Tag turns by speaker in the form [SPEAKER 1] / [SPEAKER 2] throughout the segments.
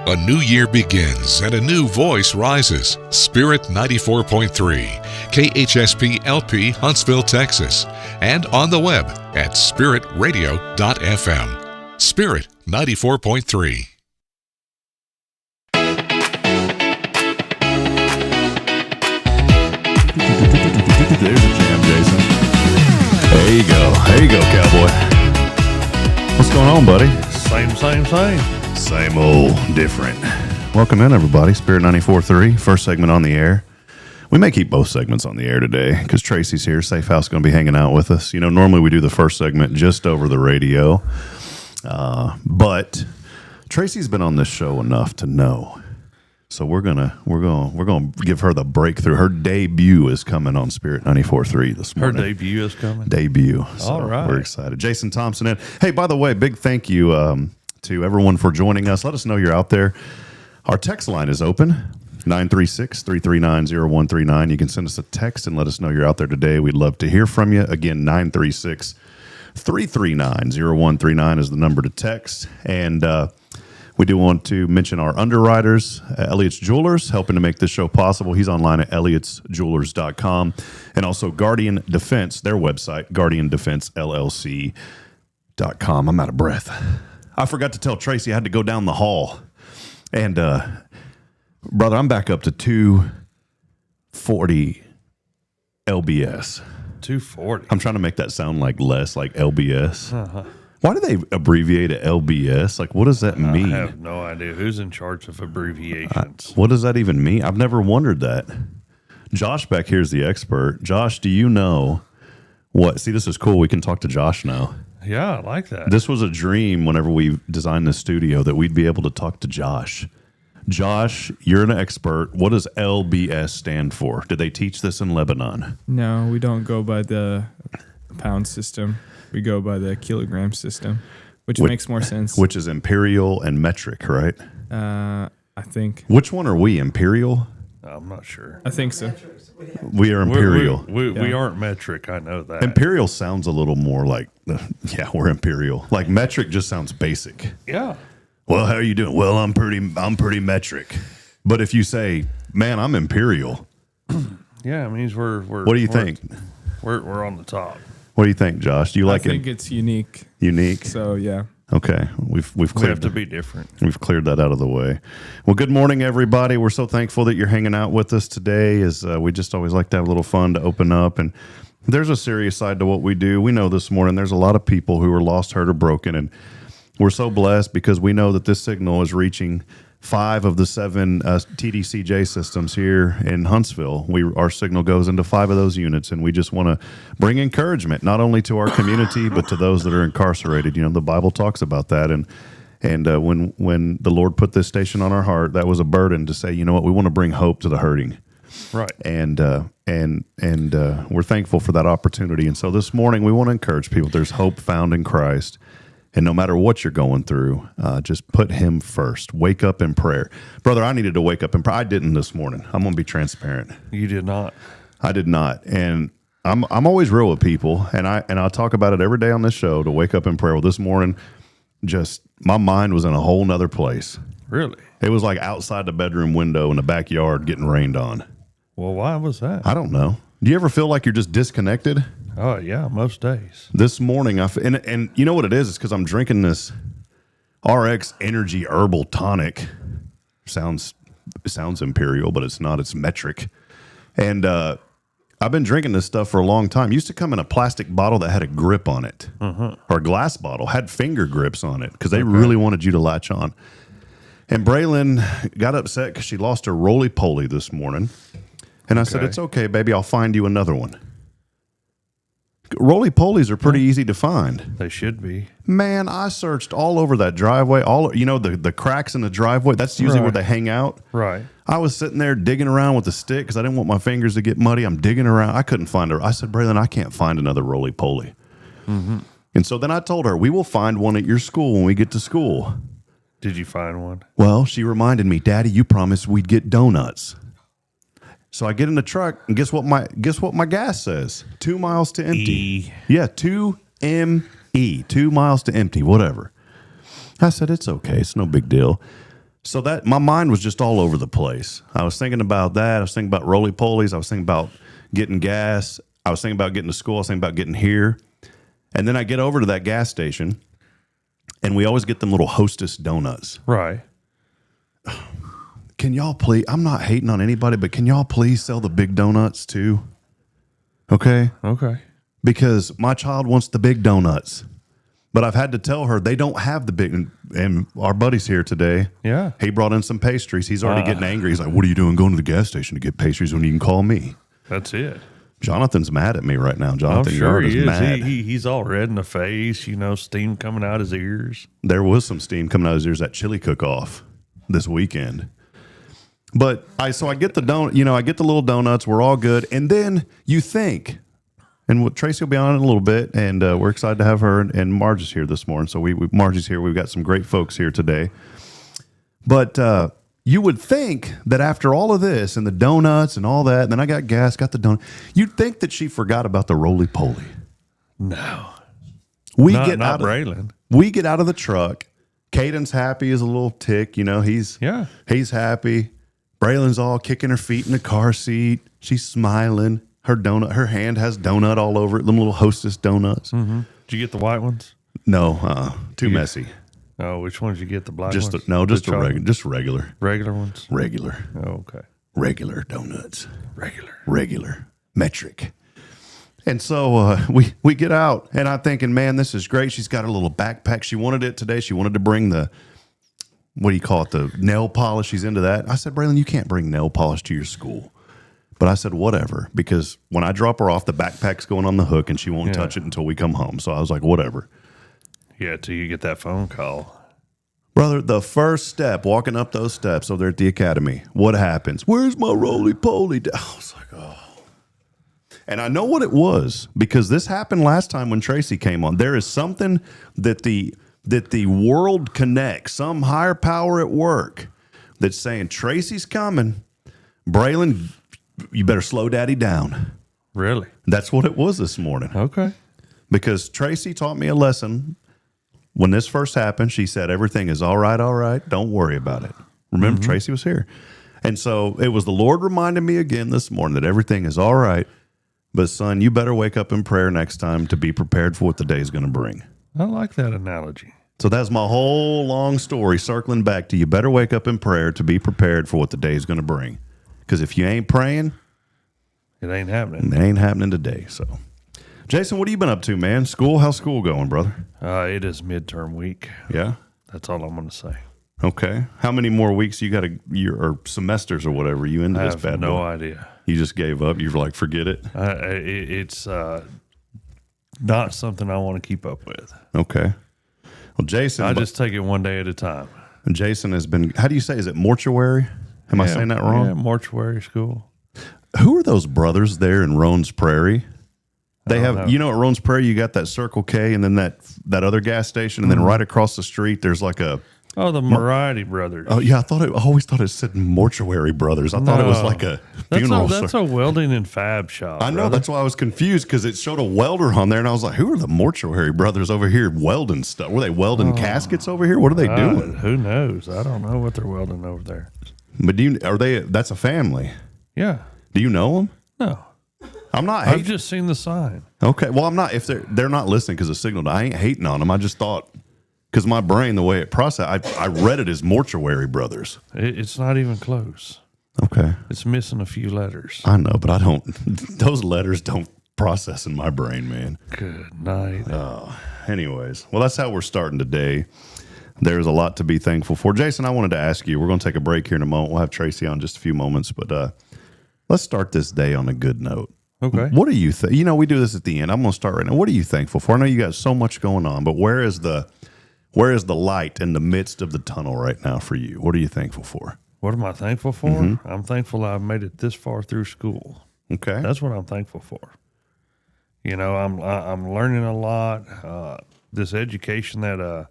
[SPEAKER 1] A new year begins and a new voice rises. Spirit 94.3, KHSP LP, Huntsville, Texas, and on the web at spiritradio.fm. Spirit 94.3.
[SPEAKER 2] There's a jam, Jason. There you go. There you go, cowboy. What's going on, buddy?
[SPEAKER 3] Same.
[SPEAKER 2] Same old, different. Welcome in, everybody. Spirit 94.3, first segment on the air. We may keep both segments on the air today because Tracy's here. Safe House going to be hanging out with us. You know, normally we do the first segment just over the radio, but Tracy's been on this show enough to know. So we're gonna give her the breakthrough. Her debut is coming on Spirit 94.3 this morning.
[SPEAKER 3] Her debut is coming.
[SPEAKER 2] So
[SPEAKER 3] all right,
[SPEAKER 2] we're excited. Jason Thompson in. Hey, by the way, big thank you to everyone for joining us. Let us know you're out there. Our text line is open. 936-339-0139. You can send us a text and let us know you're out there today. We'd love to hear from you. Again, 936-339-0139 is the number to text. And we do want to mention our underwriters, Elliott's Jewelers, helping to make this show possible. He's online at elliotsjewelers.com. And also Guardian Defense, their website, guardiandefensellc.com. I'm out of breath. I forgot to tell Tracy I had to go down the hall. And, brother, I'm back up to 240 LBS.
[SPEAKER 3] 240.
[SPEAKER 2] I'm trying to make that sound like less, like LBS. Uh-huh. Why do they abbreviate it LBS? Like, what does that mean?
[SPEAKER 3] I have no idea. Who's in charge of abbreviations?
[SPEAKER 2] What does that even mean? I've never wondered that. Josh back here is the expert. Josh, do you know what? See, this is cool. We can talk to Josh now.
[SPEAKER 3] Yeah, I like that.
[SPEAKER 2] This was a dream whenever we designed this studio that we'd be able to talk to Josh. Josh, you're an expert. What does LBS stand for? Did they teach this in Lebanon?
[SPEAKER 4] No, we don't go by the pound system. We go by the kilogram system, which makes more sense.
[SPEAKER 2] Which is imperial and metric, right?
[SPEAKER 4] I think.
[SPEAKER 2] Which one are we, imperial?
[SPEAKER 3] I'm not sure.
[SPEAKER 4] I think so.
[SPEAKER 2] We are imperial.
[SPEAKER 3] We aren't metric. I know that.
[SPEAKER 2] Imperial sounds a little more like, we're imperial. Like metric just sounds basic.
[SPEAKER 3] Yeah.
[SPEAKER 2] Well, how are you doing? Well, I'm pretty metric. But if you say, man, I'm imperial.
[SPEAKER 3] Yeah, it means we're
[SPEAKER 2] what do you think?
[SPEAKER 3] We're on the top.
[SPEAKER 2] What do you think, Josh? Do you like it?
[SPEAKER 4] I think it's unique.
[SPEAKER 2] Unique?
[SPEAKER 4] So, yeah.
[SPEAKER 2] Okay. We've cleared
[SPEAKER 3] We have to be different.
[SPEAKER 2] We've cleared that out of the way. Well, good morning, everybody. We're so thankful that you're hanging out with us today. As we just always like to have a little fun to open up. And there's a serious side to what we do. We know this morning there's a lot of people who are lost, hurt, or broken. And we're so blessed because we know that this signal is reaching 5 of the 7 TDCJ systems here in Huntsville. Our signal goes into 5 of those units, and we just want to bring encouragement not only to our community but to those that are incarcerated. You know, the Bible talks about that, and when the Lord put this station on our heart, that was a burden to say, you know what, we want to bring hope to the hurting.
[SPEAKER 3] Right.
[SPEAKER 2] And we're thankful for that opportunity. And so this morning we want to encourage people. There's hope found in Christ. And no matter what you're going through, just put him first. Wake up in prayer. Brother, I needed to wake up in prayer. I didn't this morning. I'm going to be transparent.
[SPEAKER 3] You did not.
[SPEAKER 2] I did not. And I'm always real with people, and I talk about it every day on this show to wake up in prayer. Well, this morning, just my mind was in a whole nother place.
[SPEAKER 3] Really?
[SPEAKER 2] It was like outside the bedroom window in the backyard getting rained on.
[SPEAKER 3] Well, why was that?
[SPEAKER 2] I don't know. Do you ever feel like you're just disconnected?
[SPEAKER 3] Oh, yeah, most days.
[SPEAKER 2] This morning, and you know what it is? It's because I'm drinking this RX Energy Herbal Tonic. Sounds imperial, but it's not. It's metric. And I've been drinking this stuff for a long time. It used to come in a plastic bottle that had a grip on it, or a glass bottle, had finger grips on it because they really wanted you to latch on. And Braylon got upset because she lost her roly-poly this morning. And I said, it's okay, baby. I'll find you another one. Roly-polies are pretty easy to find.
[SPEAKER 3] They should be.
[SPEAKER 2] Man, I searched all over that driveway. The cracks in the driveway, that's usually where they hang out.
[SPEAKER 3] Right.
[SPEAKER 2] I was sitting there digging around with a stick because I didn't want my fingers to get muddy. I'm digging around. I couldn't find her. I said, Braylon, I can't find another roly-poly. Mm-hmm. And so then I told her, we will find one at your school when we get to school.
[SPEAKER 3] Did you find one?
[SPEAKER 2] Well, she reminded me, Daddy, you promised we'd get donuts. So I get in the truck, and guess what my gas says? 2 miles to empty. Yeah, 2 ME, 2 miles to empty, whatever. I said, it's okay. It's no big deal. So that my mind was just all over the place. I was thinking about that. I was thinking about roly-polies. I was thinking about getting gas. I was thinking about getting to school. I was thinking about getting here. And then I get over to that gas station, and we always get them little Hostess donuts.
[SPEAKER 3] Right.
[SPEAKER 2] Can y'all please, I'm not hating on anybody, but can y'all please sell the big donuts too? Okay?
[SPEAKER 3] Okay.
[SPEAKER 2] Because my child wants the big donuts. But I've had to tell her they don't have the big, and our buddy's here today.
[SPEAKER 3] Yeah.
[SPEAKER 2] He brought in some pastries. He's already getting angry. He's like, what are you doing going to the gas station to get pastries when you can call me?
[SPEAKER 3] That's it.
[SPEAKER 2] Jonathan's mad at me right now.
[SPEAKER 3] I'm
[SPEAKER 2] Jonathan
[SPEAKER 3] sure
[SPEAKER 2] Yard
[SPEAKER 3] he is.
[SPEAKER 2] mad.
[SPEAKER 3] He's all red in the face, steam coming out his ears.
[SPEAKER 2] There was some steam coming out of his ears at chili cook-off this weekend. But I get the donut, I get the little donuts. We're all good. And then you think, and Tracy will be on in a little bit, and we're excited to have her. And Marge is here this morning. So Marge is here. We've got some great folks here today. But you would think that after all of this and the donuts and all that, and then I got gas, got the donut, you'd think that she forgot about the roly-poly.
[SPEAKER 3] No.
[SPEAKER 2] We
[SPEAKER 3] Not
[SPEAKER 2] get out of the truck. Caden's happy as a little tick. He's happy. Braylon's all kicking her feet in the car seat. She's smiling. Her hand has donut all over it. Them little Hostess donuts.
[SPEAKER 3] Mm-hmm. Did you get the white ones?
[SPEAKER 2] No, too messy.
[SPEAKER 3] Oh, which ones did you get? The black
[SPEAKER 2] Just
[SPEAKER 3] ones?
[SPEAKER 2] just regular.
[SPEAKER 3] Regular ones?
[SPEAKER 2] Regular.
[SPEAKER 3] Oh, okay.
[SPEAKER 2] Regular donuts.
[SPEAKER 3] Regular.
[SPEAKER 2] Metric. And so we get out, and I'm thinking, man, this is great. She's got her little backpack. She wanted it today. She wanted to bring the, what do you call it, the nail polish. She's into that. I said, Braylon, you can't bring nail polish to your school. But I said, whatever, because when I drop her off, the backpack's going on the hook, and she won't touch it until we come home. So I was like, whatever.
[SPEAKER 3] Yeah, till you get that phone call.
[SPEAKER 2] Brother, the first step, walking up those steps over there at the academy, what happens? Where's my roly-poly? I was like, oh. And I know what it was, because this happened last time when Tracy came on. There is something that the world connects, some higher power at work that's saying, Tracy's coming. Braylon, you better slow daddy down.
[SPEAKER 3] Really?
[SPEAKER 2] That's what it was this morning.
[SPEAKER 3] Okay.
[SPEAKER 2] Because Tracy taught me a lesson. When this first happened, she said, everything is all right. Don't worry about it. Remember, Tracy was here. And so it was the Lord reminding me again this morning that everything is all right. But son, you better wake up in prayer next time to be prepared for what the day is going to bring.
[SPEAKER 3] I like that analogy.
[SPEAKER 2] So that's my whole long story circling back to you better wake up in prayer to be prepared for what the day is going to bring. Because if you ain't praying,
[SPEAKER 3] it ain't happening.
[SPEAKER 2] It ain't happening today. So, Jason, what have you been up to, man? How's school going, brother?
[SPEAKER 3] It is midterm week.
[SPEAKER 2] Yeah?
[SPEAKER 3] That's all I'm going to say.
[SPEAKER 2] Okay. How many more weeks you got or semesters or whatever you into this bad boy?
[SPEAKER 3] I have no idea.
[SPEAKER 2] You just gave up? You're like, forget it?
[SPEAKER 3] It's not something I want to keep up with.
[SPEAKER 2] Okay. Well, Jason.
[SPEAKER 3] I just take it one day at a time.
[SPEAKER 2] Jason has been, how do you say, is it mortuary? Am I saying that wrong?
[SPEAKER 3] Yeah, mortuary school.
[SPEAKER 2] Who are those brothers there in Roans Prairie? They have, at Roans Prairie, you got that Circle K and then that other gas station. And then right across the street, there's like a.
[SPEAKER 3] Oh, the Variety Brothers.
[SPEAKER 2] Oh, yeah. I always thought it said Mortuary Brothers. I thought it was like a funeral.
[SPEAKER 3] That's a welding and fab shop.
[SPEAKER 2] I know.
[SPEAKER 3] Brother.
[SPEAKER 2] That's why I was confused because it showed a welder on there. And I was like, who are the Mortuary Brothers over here welding stuff? Were they welding caskets over here? What are they doing?
[SPEAKER 3] Who knows? I don't know what they're welding over there.
[SPEAKER 2] But that's a family.
[SPEAKER 3] Yeah.
[SPEAKER 2] Do you know them?
[SPEAKER 3] No.
[SPEAKER 2] I'm not.
[SPEAKER 3] I've just seen the sign.
[SPEAKER 2] Okay. Well, I'm not. If they're not listening because of signal, I ain't hating on them. I just thought because my brain, the way it processed, I read it as Mortuary Brothers.
[SPEAKER 3] It's not even close.
[SPEAKER 2] Okay.
[SPEAKER 3] It's missing a few letters.
[SPEAKER 2] I know, but I don't. Those letters don't process in my brain, man.
[SPEAKER 3] Good night.
[SPEAKER 2] Anyways, well, that's how we're starting today. There's a lot to be thankful for. Jason, I wanted to ask you. We're going to take a break here in a moment. We'll have Tracy on in just a few moments, but let's start this day on a good note.
[SPEAKER 3] Okay.
[SPEAKER 2] What do you think? We do this at the end. I'm going to start right now. What are you thankful for? I know you got so much going on, but where is the light in the midst of the tunnel right now for you? What are you thankful for?
[SPEAKER 3] What am I thankful for? Mm-hmm. I'm thankful I've made it this far through school.
[SPEAKER 2] Okay.
[SPEAKER 3] That's what I'm thankful for. I'm learning a lot. This education that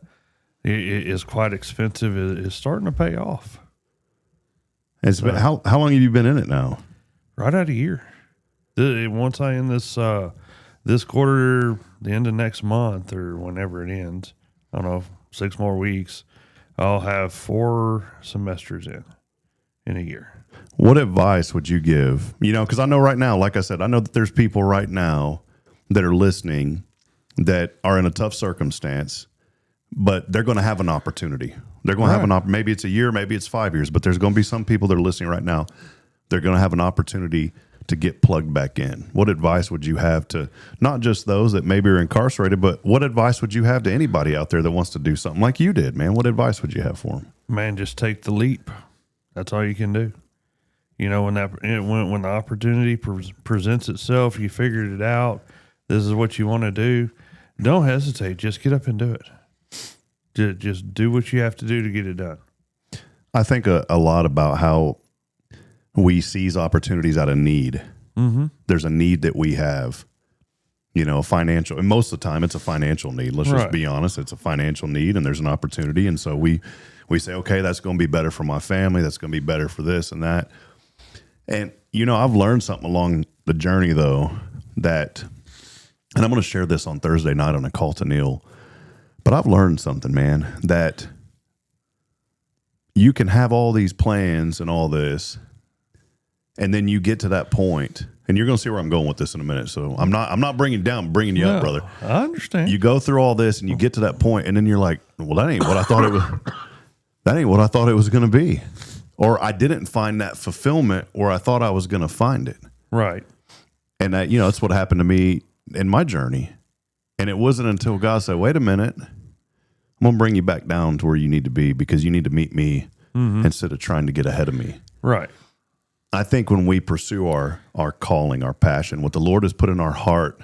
[SPEAKER 3] is quite expensive is starting to pay off.
[SPEAKER 2] How long have you been in it now?
[SPEAKER 3] Right out a year. Once I end this quarter, the end of next month or whenever it ends, I don't know, 6 more weeks, I'll have 4 semesters in a year.
[SPEAKER 2] What advice would you give? You know, because I know right now, like I said, I know that there's people right now that are listening that are in a tough circumstance, but they're going to have an opportunity. They're going to have an maybe it's a year, maybe it's 5 years, but there's going to be some people that are listening right now. They're going to have an opportunity to get plugged back in. What advice would you have to not just those that maybe are incarcerated, but what advice would you have to anybody out there that wants to do something like you did, man? What advice would you have for them?
[SPEAKER 3] Man, just take the leap. That's all you can do. You know, when the opportunity presents itself, you figured it out. This is what you want to do. Don't hesitate. Just get up and do it. Just do what you have to do to get it done.
[SPEAKER 2] I think a lot about how we seize opportunities out of need. Mm-hmm. There's a need that we have, you know, financial, and most of the time it's a financial need. Let's just be honest. It's a financial need and there's an opportunity. And so we say, okay, that's going to be better for my family. That's going to be better for this and that. And, you know, I've learned something along the journey though, that, and I'm going to share this on Thursday night on a call to Neil, but I've learned something, man, that you can have all these plans and all this, and then you get to that point, and you're going to see where I'm going with this in a minute. So I'm not bringing you down, I'm bringing you up, brother.
[SPEAKER 3] I understand.
[SPEAKER 2] You go through all this and you get to that point, and then you're like, well, that ain't what I thought it was. That ain't what I thought it was going to be. Or I didn't find that fulfillment where I thought I was going to find it.
[SPEAKER 3] Right.
[SPEAKER 2] And that, you know, that's what happened to me in my journey. And it wasn't until God said, wait a minute, I'm going to bring you back down to where you need to be because you need to meet me instead of trying to get ahead of me.
[SPEAKER 3] Right.
[SPEAKER 2] I think when we pursue our calling, our passion, what the Lord has put in our heart,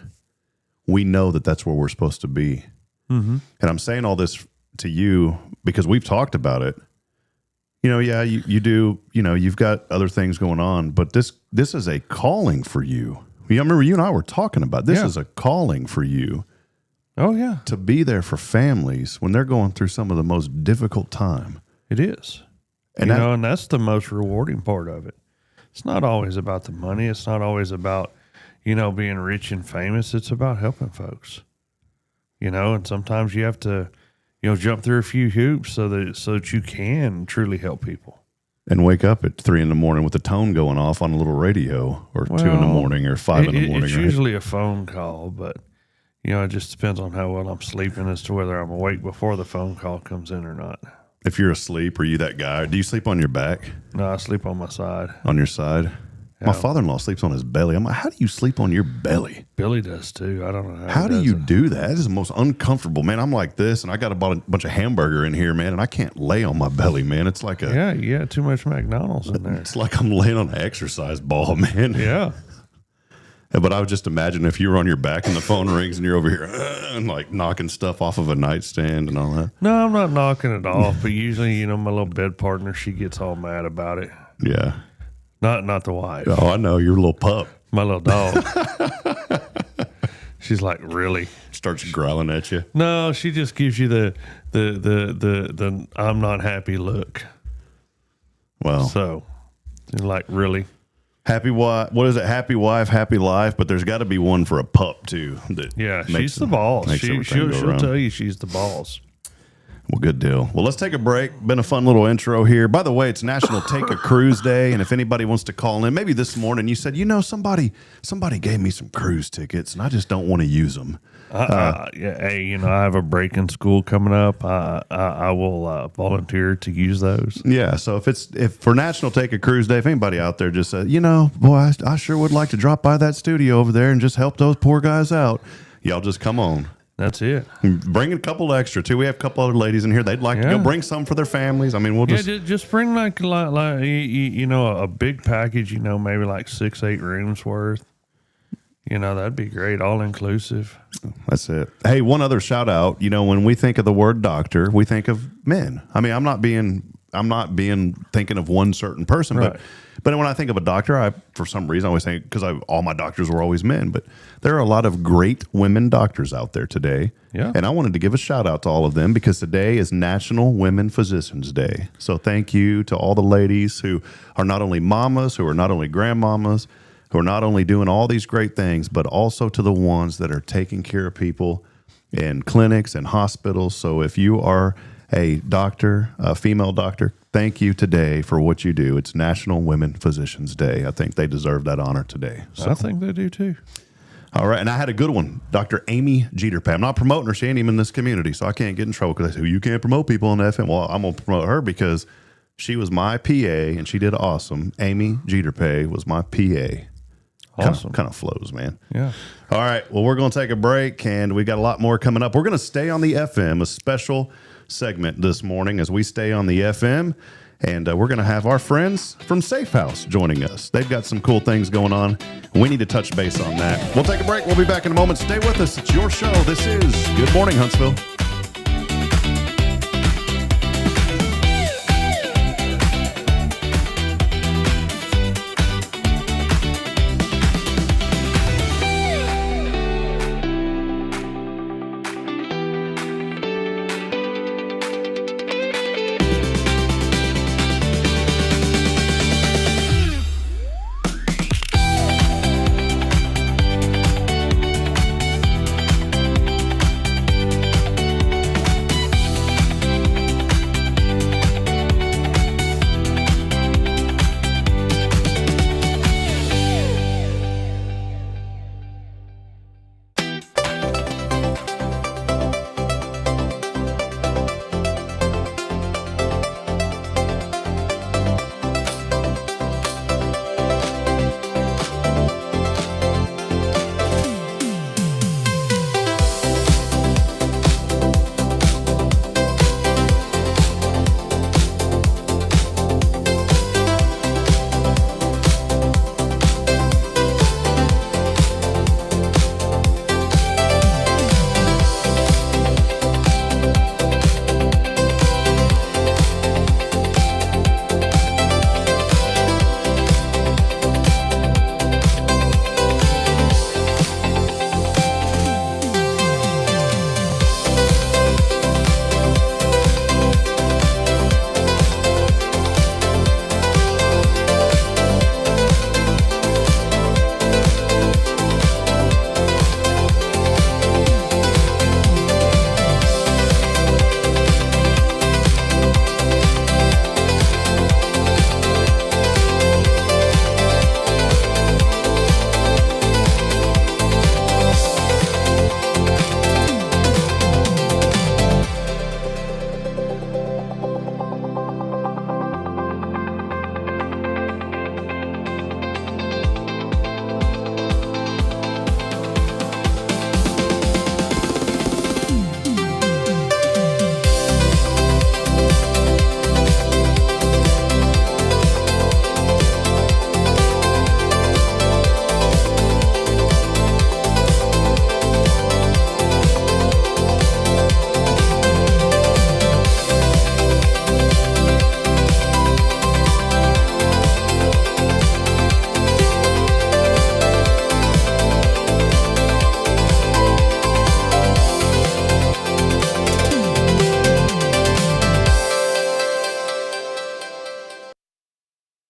[SPEAKER 2] we know that that's where we're supposed to be. Mm-hmm. And I'm saying all this to you because we've talked about it. You know, yeah, you do, you know, you've got other things going on, but this is a calling for you. I remember you and I were talking about this is a calling for you.
[SPEAKER 3] Oh, yeah.
[SPEAKER 2] To be there for families when they're going through some of the most difficult time.
[SPEAKER 3] It is. And and that's the most rewarding part of it. It's not always about the money. It's not always about, you know, being rich and famous. It's about helping folks. You know, and sometimes you have to, you know, jump through a few hoops so that you can truly help people.
[SPEAKER 2] And wake up at 3 a.m. with the tone going off on a little radio, or 2 a.m. or 5 a.m.
[SPEAKER 3] It's usually a phone call, but you know, it just depends on how well I'm sleeping as to whether I'm awake before the phone call comes in or not.
[SPEAKER 2] If you're asleep, are you that guy? Do you sleep on your back?
[SPEAKER 3] No, I sleep on my side.
[SPEAKER 2] On your side? Yeah. My father-in-law sleeps on his belly. I'm like, how do you sleep on your belly?
[SPEAKER 3] Billy does too. I don't know
[SPEAKER 2] how do you do that? That is the most uncomfortable, man. I'm like this, and I got a bunch of hamburger in here, man, and I can't lay on my belly, man. It's like
[SPEAKER 3] yeah, too much McDonald's in there.
[SPEAKER 2] It's like I'm laying on an exercise ball, man.
[SPEAKER 3] Yeah.
[SPEAKER 2] But I would just imagine if you were on your back and the phone rings and you're over here and like knocking stuff off of a nightstand and all that.
[SPEAKER 3] No, I'm not knocking it off, but usually, you know, my little bed partner, she gets all mad about it.
[SPEAKER 2] Yeah.
[SPEAKER 3] Not the wife.
[SPEAKER 2] Oh, I know. You're a little pup.
[SPEAKER 3] My little dog. She's like, really?
[SPEAKER 2] Starts growling at you.
[SPEAKER 3] No, she just gives you the I'm not happy look.
[SPEAKER 2] Well.
[SPEAKER 3] So, like, really?
[SPEAKER 2] Happy wife. What is it? Happy wife, happy life. But there's got to be one for a pup too.
[SPEAKER 3] She's the boss. She'll tell you she's the boss.
[SPEAKER 2] Well, good deal. Well, let's take a break. Been a fun little intro here. By the way, it's National Take a Cruise Day, and if anybody wants to call in, maybe this morning you said, you know, somebody gave me some cruise tickets, and I just don't want to use them.
[SPEAKER 3] Hey, you know, I have a break in school coming up. I will volunteer to use those.
[SPEAKER 2] Yeah. So if for National Take a Cruise Day, if anybody out there just said, you know, boy, I sure would like to drop by that studio over there and just help those poor guys out, y'all just come on.
[SPEAKER 3] That's it.
[SPEAKER 2] Bring a couple extra too. We have a couple other ladies in here. They'd like to go. Bring some for their families. I mean, we'll
[SPEAKER 3] just bring like you know, a big package. You know, maybe like 6-8 rooms worth. You know, that'd be great, all inclusive.
[SPEAKER 2] That's it. Hey, one other shout out. You know, when we think of the word doctor, we think of men. I mean, I'm not being thinking of one certain person,
[SPEAKER 3] right.
[SPEAKER 2] But when I think of a doctor, I, for some reason, I always think, because all my doctors were always men, but there are a lot of great women doctors out there today.
[SPEAKER 3] Yeah.
[SPEAKER 2] And I wanted to give a shout out to all of them because today is National Women Physicians Day. So thank you to all the ladies who are not only mamas, who are not only grandmamas, who are not only doing all these great things, but also to the ones that are taking care of people in clinics and hospitals. So if you are a doctor, a female doctor, thank you today for what you do. It's National Women Physicians Day. I think they deserve that honor today.
[SPEAKER 3] So. I think they do too.
[SPEAKER 2] All right, and I had a good one, Dr. Amy Jeterpay. I'm not promoting her. She ain't even in this community, so I can't get in trouble because they say, you can't promote people on the FM. Well, I'm going to promote her because she was my PA, and she did awesome. Amy Jeterpay was my PA.
[SPEAKER 3] Awesome.
[SPEAKER 2] Kind of flows, man.
[SPEAKER 3] Yeah.
[SPEAKER 2] All right, well, we're going to take a break, and we got a lot more coming up. We're going to stay on the FM, a special segment this morning as we stay on the FM. And we're going to have our friends from Safe House joining us. They've got some cool things going on. We need to touch base on that. We'll take a break. We'll be back in a moment. Stay with us. It's your show. This is Good Morning Huntsville.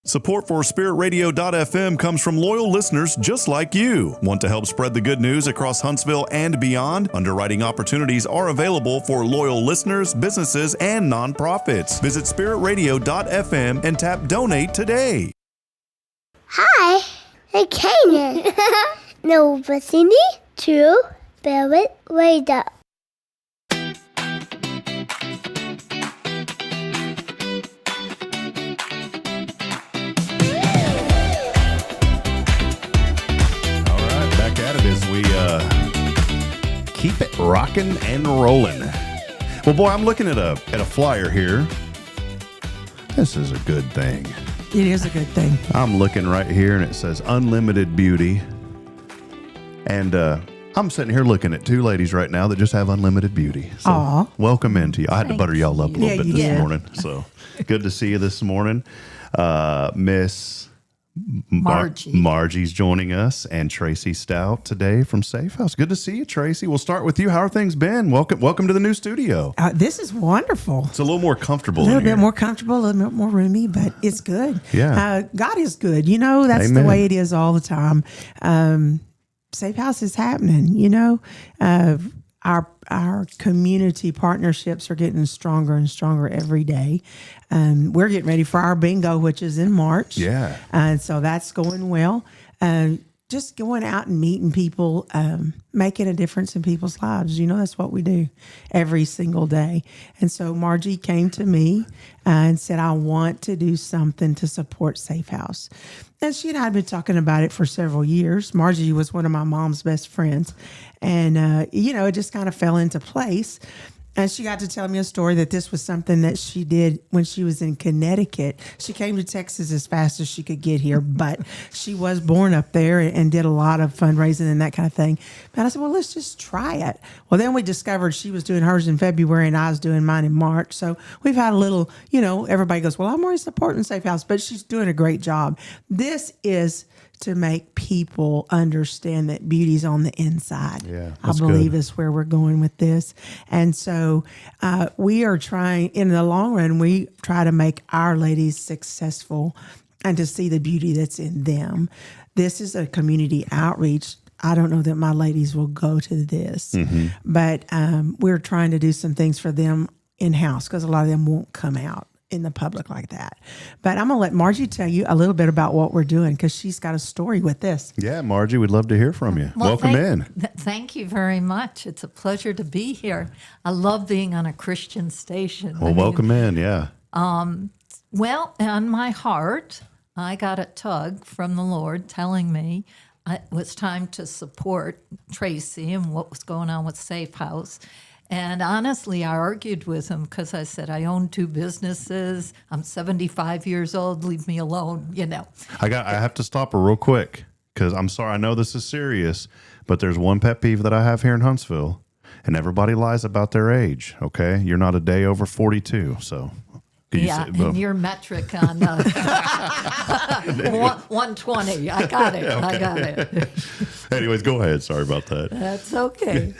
[SPEAKER 2] Support for SpiritRadio.fm comes from loyal listeners just like you. Want to help spread the good news across Huntsville and beyond? Underwriting opportunities are available for loyal listeners, businesses, and nonprofits. Visit SpiritRadio.fm and tap Donate today.
[SPEAKER 5] Hi, I'm Kanan. Now listening to Spirit Radio.
[SPEAKER 2] Keep it rocking and rolling. Well, boy, I'm looking at a flyer here. This is a good thing.
[SPEAKER 6] It is a good thing.
[SPEAKER 2] I'm looking right here, and it says Unlimited Beauty. And I'm sitting here looking at two ladies right now that just have unlimited beauty. So
[SPEAKER 6] Aw.
[SPEAKER 2] welcome into you. I had to butter y'all up a little bit
[SPEAKER 6] you
[SPEAKER 2] this
[SPEAKER 6] did.
[SPEAKER 2] morning. So good to see you this morning. Miss
[SPEAKER 6] Margie.
[SPEAKER 2] Margie's joining us, and Tracy Stout today from Safe House. Good to see you, Tracy. We'll start with you. How are things been? Welcome to the new studio.
[SPEAKER 6] This is wonderful.
[SPEAKER 2] It's a little more comfortable.
[SPEAKER 6] A little
[SPEAKER 2] in
[SPEAKER 6] bit
[SPEAKER 2] here.
[SPEAKER 6] more comfortable, a little bit more roomy, but it's good.
[SPEAKER 2] Yeah.
[SPEAKER 6] God is good. You know, that's
[SPEAKER 2] Amen.
[SPEAKER 6] the way it is all the time. Safe House is happening, you know. our community partnerships are getting stronger and stronger every day. We're getting ready for our bingo, which is in March.
[SPEAKER 2] Yeah.
[SPEAKER 6] And so that's going well. Just going out and meeting people, making a difference in people's lives. That's what we do every single day. And so Margie came to me and said, I want to do something to support Safe House. And she and I had been talking about it for several years. Margie was one of my mom's best friends. And, it just kind of fell into place. And she got to tell me a story that this was something that she did when she was in Connecticut. She came to Texas as fast as she could get here, but she was born up there and did a lot of fundraising and that kind of thing. And I said, well, let's just try it. Well, then we discovered she was doing hers in February and I was doing mine in March. So we've had a little, everybody goes, well, I'm already supporting Safe House, but she's doing a great job. This is to make people understand that beauty's on the inside.
[SPEAKER 2] Yeah,
[SPEAKER 6] I believe is where we're going with this. And so we are trying, in the long run, we try to make our ladies successful and to see the beauty that's in them. This is a community outreach. I don't know that my ladies will go to this, but we're trying to do some things for them in-house because a lot of them won't come out in the public like that. But I'm going to let Margie tell you a little bit about what we're doing because she's got a story with this.
[SPEAKER 2] Yeah, Margie, we'd love to hear from you.
[SPEAKER 7] Well,
[SPEAKER 2] Welcome in.
[SPEAKER 7] Thank you very much. It's a pleasure to be here. I love being on a Christian station.
[SPEAKER 2] Well, welcome in, yeah.
[SPEAKER 7] Well, on my heart, I got a tug from the Lord telling me it was time to support Tracy and what was going on with Safe House. And honestly, I argued with him because I said, I own 2 businesses. I'm 75 years old. Leave me alone,
[SPEAKER 2] I have to stop her real quick because I'm sorry. I know this is serious, but there's one pet peeve that I have here in Huntsville, and everybody lies about their age, okay? You're not a day over 42, so...
[SPEAKER 7] and your metric on 120. I got it. Okay. I got it.
[SPEAKER 2] Anyways, go ahead. Sorry about that.
[SPEAKER 7] That's okay.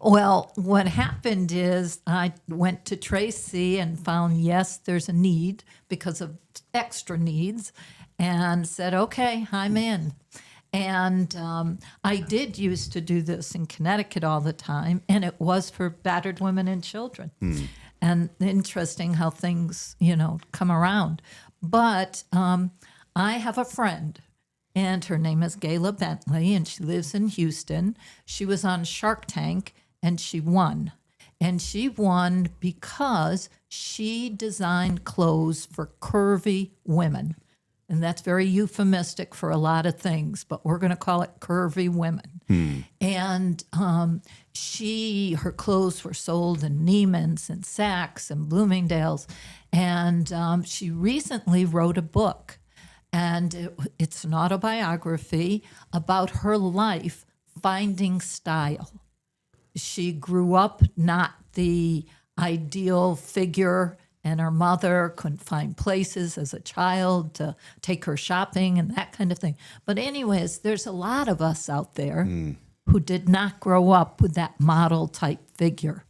[SPEAKER 7] Well, what happened is I went to Tracy and found, yes, there's a need because of extra needs and said, okay, I'm in. And I did used to do this in Connecticut all the time, and it was for battered women and children. And interesting how things, come around. But I have a friend, and her name is Gayla Bentley, and she lives in Houston. She was on Shark Tank, and she won. And she won because she designed clothes for curvy women. And that's very euphemistic for a lot of things, but we're going to call it curvy women. And her clothes were sold in Neiman's and Saks and Bloomingdale's. And she recently wrote a book. And it's an autobiography about her life finding style. She grew up not the ideal figure, and her mother couldn't find places as a child to take her shopping and that kind of thing. But anyways, there's a lot of us out there who did not grow up with that model type figure.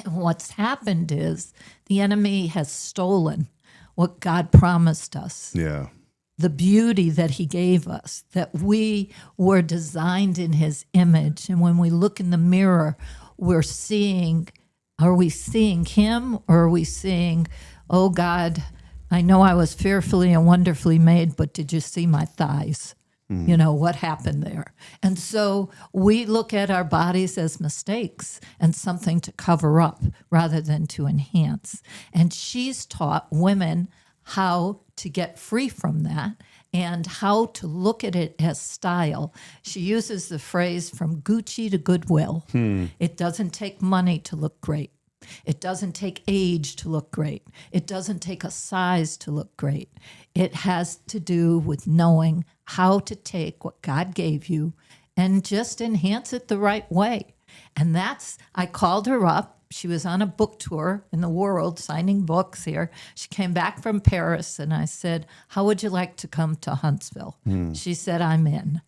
[SPEAKER 7] And what's happened is the enemy has stolen what God promised us.
[SPEAKER 2] Yeah.
[SPEAKER 7] The beauty that he gave us, that we were designed in his image. And when we look in the mirror, are we seeing him, or are we seeing, oh God, I know I was fearfully and wonderfully made, but did you see my thighs? What happened there? And so we look at our bodies as mistakes and something to cover up rather than to enhance. And she's taught women how to get free from that and how to look at it as style. She uses the phrase from Gucci to Goodwill. It doesn't take money to look great. It doesn't take age to look great. It doesn't take a size to look great. It has to do with knowing how to take what God gave you and just enhance it the right way. And I called her up. She was on a book tour in the world, signing books here. She came back from Paris, and I said, how would you like to come to Huntsville? She said, I'm in.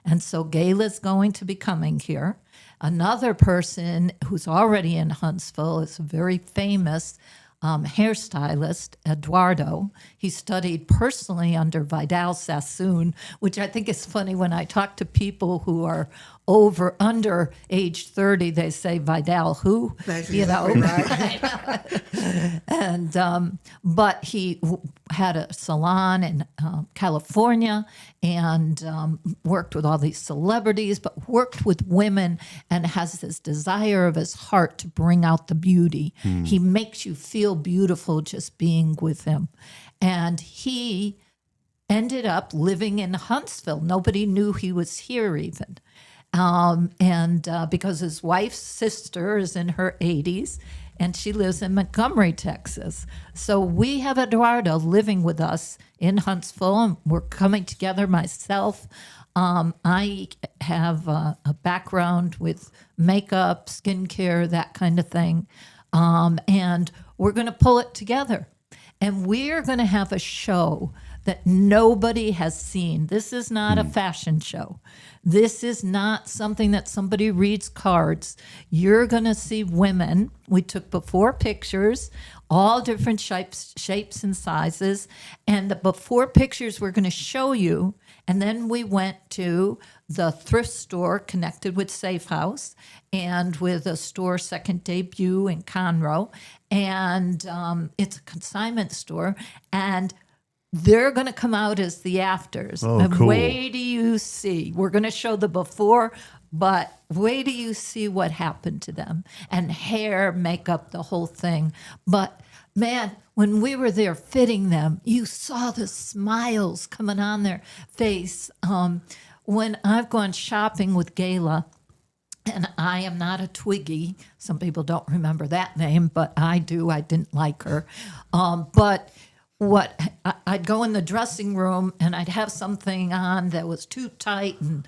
[SPEAKER 7] And so Gayla's going to be coming here. Another person who's already in Huntsville is a very famous hairstylist, Eduardo. He studied personally under Vidal Sassoon, which I think is funny when I talk to people who are under age 30, they say Vidal who, you know, and but he had a salon in California and worked with all these celebrities, but worked with women and has this desire of his heart to bring out the beauty. He makes you feel beautiful just being with him. And he ended up living in Huntsville. Nobody knew he was here even. Because his wife's sister is in her 80s and she lives in Montgomery, Texas. So we have Eduardo living with us in Huntsville, and we're coming together. Myself, I have a background with makeup, skincare, that kind of thing. And we're going to pull it together. And we're going to have a show that nobody has seen. This is not a fashion show. This is not something that somebody reads cards. You're going to see women. We took before pictures, all different shapes and sizes. And the before pictures we're going to show you. And then we went to the thrift store connected with Safe House and with a store Second Debut in Conroe. And it's a consignment store. And they're going to come out as the afters.
[SPEAKER 2] Oh,
[SPEAKER 7] and
[SPEAKER 2] cool.
[SPEAKER 7] wait do you see. We're going to show the before, but wait do you see what happened to them. And hair, makeup, the whole thing. But man, when we were there fitting them, you saw the smiles coming on their face. When I've gone shopping with Gayla, and I am not a Twiggy. Some people don't remember that name, but I do. I didn't like her. But I'd go in the dressing room and I'd have something on that was too tight and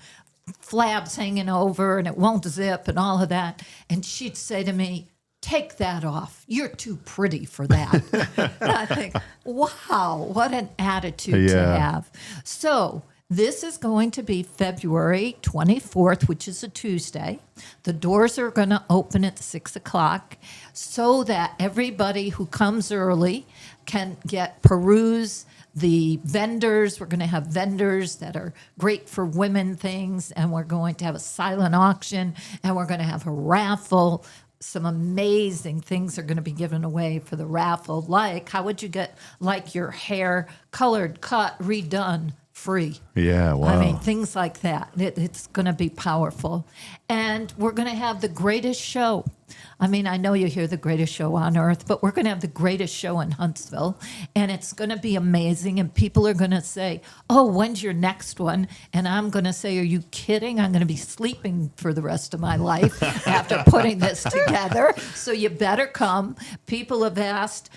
[SPEAKER 7] flabs hanging over and it won't zip and all of that. And she'd say to me, "Take that off. You're too pretty for that." And I think, wow, what an attitude to have. So this is going to be February 24th, which is a Tuesday. The doors are going to open at 6 o'clock so that everybody who comes early can peruse the vendors. We're going to have vendors that are great for women things, and we're going to have a silent auction, and we're going to have a raffle. Some amazing things are going to be given away for the raffle. Like, how would you get your hair colored, cut, redone? Free.
[SPEAKER 2] Yeah, wow.
[SPEAKER 7] I mean, things like that. It's going to be powerful. And we're going to have the greatest show. I mean, I know you hear the greatest show on earth, but we're going to have the greatest show in Huntsville. And it's going to be amazing. And people are going to say, "Oh, when's your next one?" And I'm going to say, "Are you kidding? I'm going to be sleeping for the rest of my life after putting this together. So you better come." People have asked,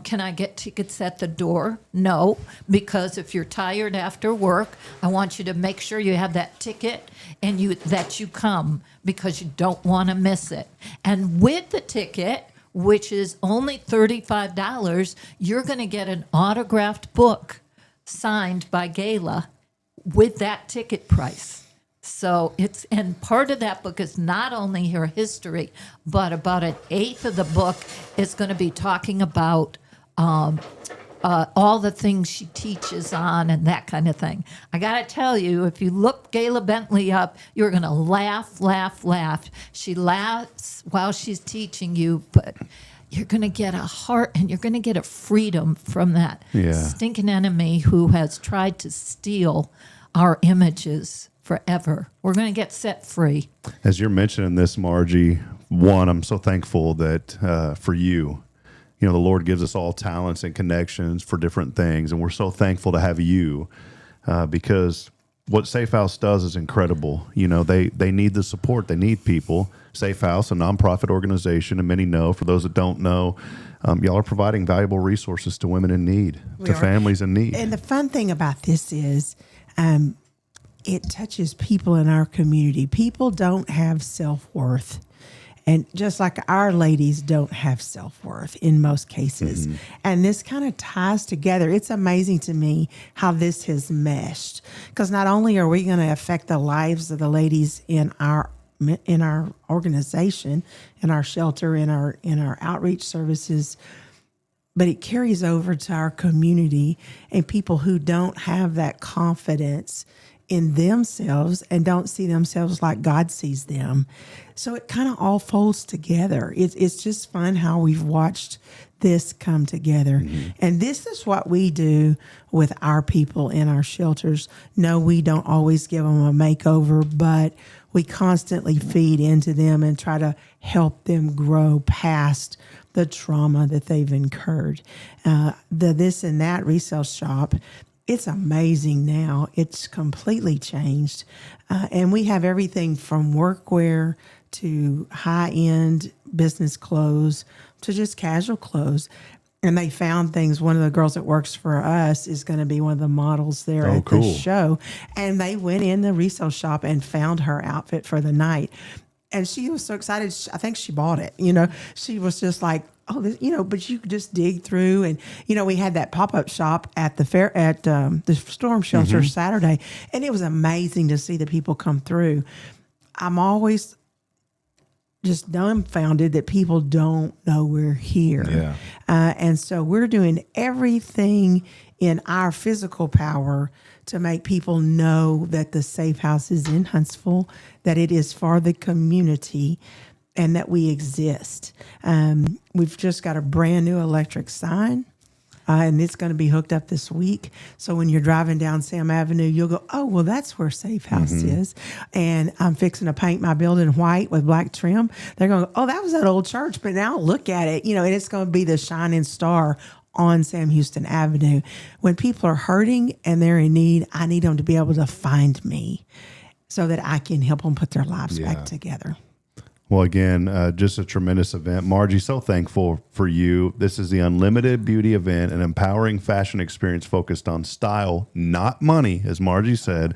[SPEAKER 7] can I get tickets at the door? No, because if you're tired after work, I want you to make sure you have that ticket and that you come, because you don't want to miss it. And with the ticket, which is only $35, you're going to get an autographed book signed by Gayla with that ticket price. So and part of that book is not only her history, but about an eighth of the book is going to be talking about all the things she teaches on and that kind of thing. I got to tell you, if you look Gayla Bentley up, you're going to laugh, laugh, laugh. She laughs while she's teaching you, but you're going to get a heart and you're going to get a freedom from that stinking enemy who has tried to steal our images forever. We're going to get set free.
[SPEAKER 2] As you're mentioning this, Margie, I'm so thankful that for you, the Lord gives us all talents and connections for different things. And we're so thankful to have you because what Safe House does is incredible. They need the support. They need people. Safe House, a nonprofit organization, and many know. For those that don't know, y'all are providing valuable resources to women in need, families in need.
[SPEAKER 6] And the fun thing about this is it touches people in our community. People don't have self-worth. And just like our ladies don't have self-worth in most cases. Mm-hmm. And this kind of ties together. It's amazing to me how this has meshed. Because not only are we going to affect the lives of the ladies in our organization, in our shelter, in our outreach services, but it carries over to our community and people who don't have that confidence in themselves and don't see themselves like God sees them. So it kind of all folds together. It's just fun how we've watched this come together. And this is what we do with our people in our shelters. No, we don't always give them a makeover, but we constantly feed into them and try to help them grow past the trauma that they've incurred. The This and That resale shop, it's amazing now. It's completely changed. And we have everything from workwear to high-end business clothes to just casual clothes. And they found things. One of the girls that works for us is going to be one of the models there at the show. And they went in the resale shop and found her outfit for the night. And she was so excited. I think she bought it. She was just like, oh, this, but you could just dig through. And, we had that pop-up shop at the fair, at the storm shelter Saturday. And it was amazing to see the people come through. I'm always just dumbfounded that people don't know we're here.
[SPEAKER 2] Yeah.
[SPEAKER 6] And so we're doing everything in our physical power to make people know that the Safe House is in Huntsville, that it is for the community, and that we exist. We've just got a brand new electric sign. And it's going to be hooked up this week. So when you're driving down Sam Avenue, you'll go, oh, well, that's where Safe House is. And I'm fixing to paint my building white with black trim. They're going, oh, that was that old church. But now look at it, and it's going to be the shining star on Sam Houston Avenue. When people are hurting and they're in need, I need them to be able to find me so that I can help them put their lives back together.
[SPEAKER 2] Well, again, just a tremendous event. Margie, so thankful for you. This is the Unlimited Beauty event, an empowering fashion experience focused on style, not money, as Margie said,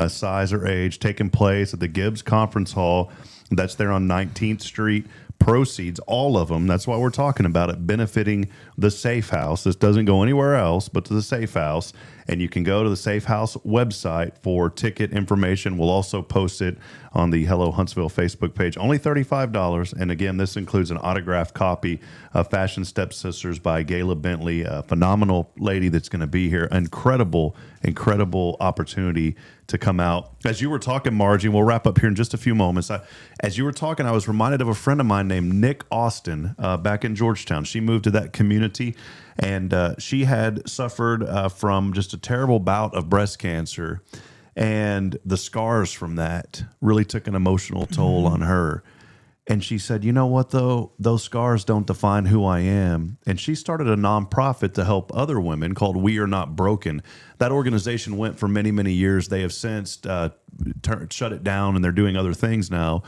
[SPEAKER 2] size or age, taking place at the Gibbs Conference Hall. That's there on 19th Street. Proceeds, all of them, that's why we're talking about it, benefiting the Safe House. This doesn't go anywhere else but to the Safe House. And you can go to the Safe House website for ticket information. We'll also post it on the Hello Huntsville Facebook page. Only $35. And again, this includes an autographed copy of Fashion Stepsisters by Gayla Bentley, a phenomenal lady that's going to be here. Incredible opportunity to come out. As you were talking, Margie, we'll wrap up here in just a few moments. As you were talking, I was reminded of a friend of mine named Nick Austin back in Georgetown. She moved to that community, and she had suffered from just a terrible bout of breast cancer, and the scars from that really took an emotional toll on her. And she said, you know what, though? Those scars don't define who I am. And she started a nonprofit to help other women called We Are Not Broken. That organization went for many, many years. They have since shut it down, and they're doing other things now.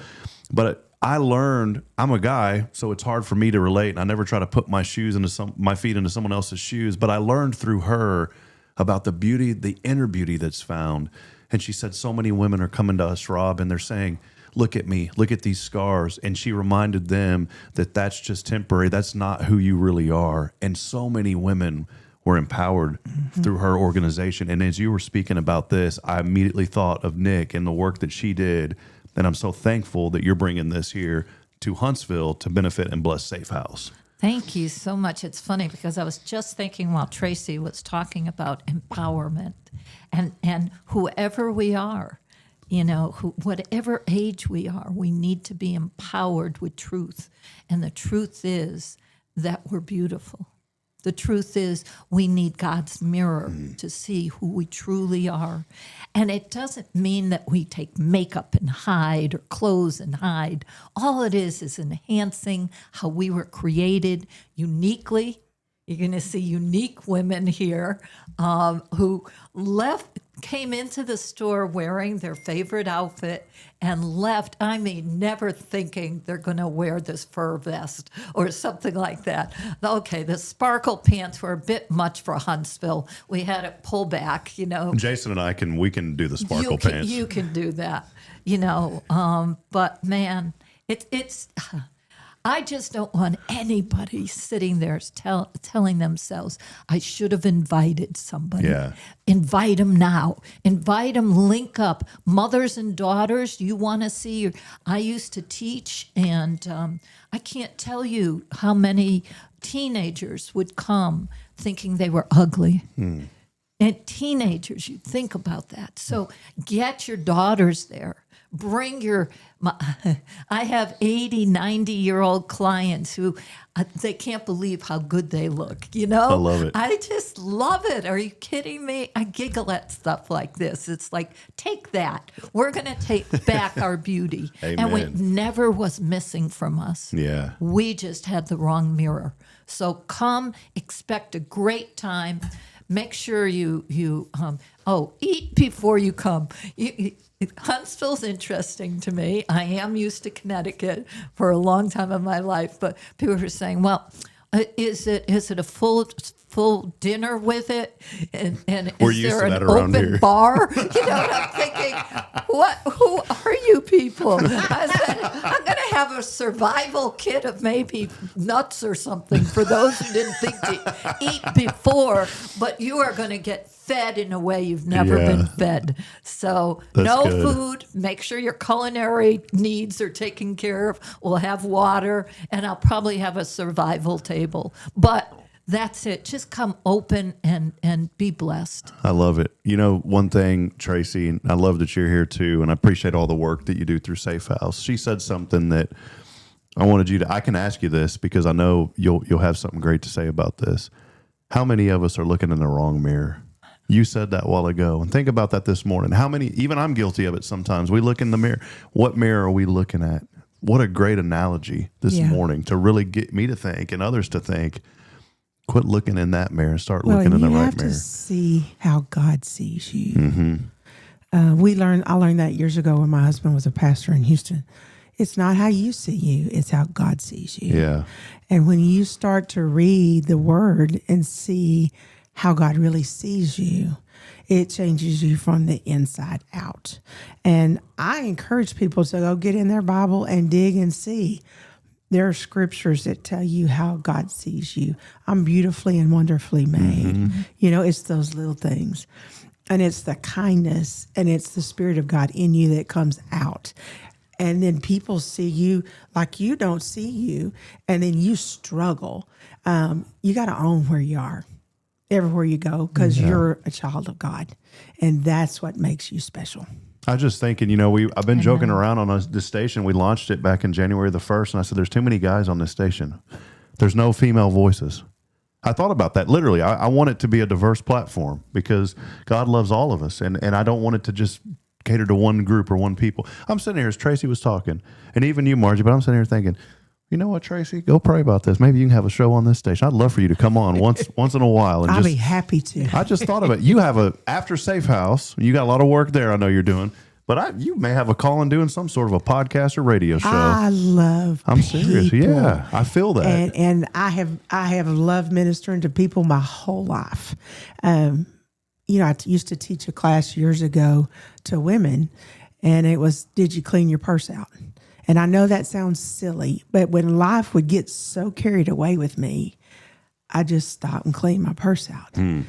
[SPEAKER 2] But I learned, I'm a guy, so it's hard for me to relate. And I never try to put my feet into someone else's shoes. But I learned through her about the beauty, the inner beauty that's found. And she said, so many women are coming to us, Rob, and they're saying, look at me, look at these scars. And she reminded them that that's just temporary. That's not who you really are. And so many women were empowered through her organization. And as you were speaking about this, I immediately thought of Nick and the work that she did. And I'm so thankful that you're bringing this here to Huntsville to benefit and bless Safe House.
[SPEAKER 7] Thank you so much. It's funny because I was just thinking while Tracy was talking about empowerment and whoever we are, whatever age we are, we need to be empowered with truth. And the truth is that we're beautiful. The truth is we need God's mirror to see who we truly are. And it doesn't mean that we take makeup and hide or clothes and hide. All it is enhancing how we were created uniquely. You're going to see unique women here who came into the store wearing their favorite outfit and left, never thinking they're going to wear this fur vest or something like that. Okay, the sparkle pants were a bit much for Huntsville. We had it pull back,
[SPEAKER 2] Jason and we can do the sparkle pants.
[SPEAKER 7] You can do that, but man, it's I just don't want anybody sitting there telling themselves, I should have invited somebody.
[SPEAKER 2] Yeah.
[SPEAKER 7] Invite them now. Invite them, link up. Mothers and daughters, you want to see. I used to teach, and I can't tell you how many teenagers would come thinking they were ugly. And teenagers, you think about that. So get your daughters there. Bring I have 80, 90-year-old clients who they can't believe how good they look, you know?
[SPEAKER 2] I love it.
[SPEAKER 7] I just love it. Are you kidding me? I giggle at stuff like this. It's like, take that. We're going to take back our beauty.
[SPEAKER 2] Amen.
[SPEAKER 7] And it never was missing from us.
[SPEAKER 2] Yeah.
[SPEAKER 7] We just had the wrong mirror. So come, expect a great time. Make sure you eat before you come. Huntsville's interesting to me. I am used to Connecticut for a long time of my life, but people were saying, well, is it a full dinner with it? And is there an open bar? You know what I'm thinking? Who are you people? I said, I'm going to have a survival kit of maybe nuts or something for those who didn't think to eat before, but you are going to get fed in a way you've never been fed. So no food. Make sure your culinary needs are taken care of. We'll have water, and I'll probably have a survival table. But that's it. Just come open and be blessed.
[SPEAKER 2] I love it. You know, one thing, Tracy, and I love that you're here too, and I appreciate all the work that you do through Safe House. She said something that I wanted you to, I can ask you this because I know you'll have something great to say about this. How many of us are looking in the wrong mirror? You said that a while ago, and think about that this morning. How many, even I'm guilty of it sometimes. We look in the mirror. What mirror are we looking at? What a great analogy this morning to really get me to think and others to think. Quit looking in that mirror and start looking in the right mirror.
[SPEAKER 6] You have to see how God sees you. Mm-hmm. I learned that years ago when my husband was a pastor in Houston. It's not how you see you, it's how God sees you.
[SPEAKER 2] Yeah.
[SPEAKER 6] And when you start to read the word and see how God really sees you, it changes you from the inside out. And I encourage people to go get in their Bible and dig and see. There are scriptures that tell you how God sees you. I'm beautifully and wonderfully made. Mm-hmm. You know, it's those little things. And it's the kindness and it's the Spirit of God in you that comes out. And then people see you like you don't see you. And then you struggle. You got to own where you are everywhere you go because you're a child of God. And that's what makes you special.
[SPEAKER 2] I was just thinking, you know, I've been joking around on this station. We launched it back in January the 1st, and I said, there's too many guys on this station. There's no female voices. I thought about that, literally. I want it to be a diverse platform because God loves all of us, and I don't want it to just cater to one group or one people. I'm sitting here as Tracy was talking, and even you, Margie, but I'm sitting here thinking, you know what, Tracy? Go pray about this. Maybe you can have a show on this station. I'd love for you to come on once in a while. And
[SPEAKER 6] I'll be happy to.
[SPEAKER 2] I just thought of it. You have after Safe House, you got a lot of work there I know you're doing, but you may have a call on doing some sort of a podcast or radio show.
[SPEAKER 6] I'm serious.
[SPEAKER 2] Yeah, I feel that.
[SPEAKER 6] And I have loved ministering to people my whole life. You know, I used to teach a class years ago to women, and it was, did you clean your purse out? And I know that sounds silly, but when life would get so carried away with me, I just stopped and cleaned my purse out. Mm.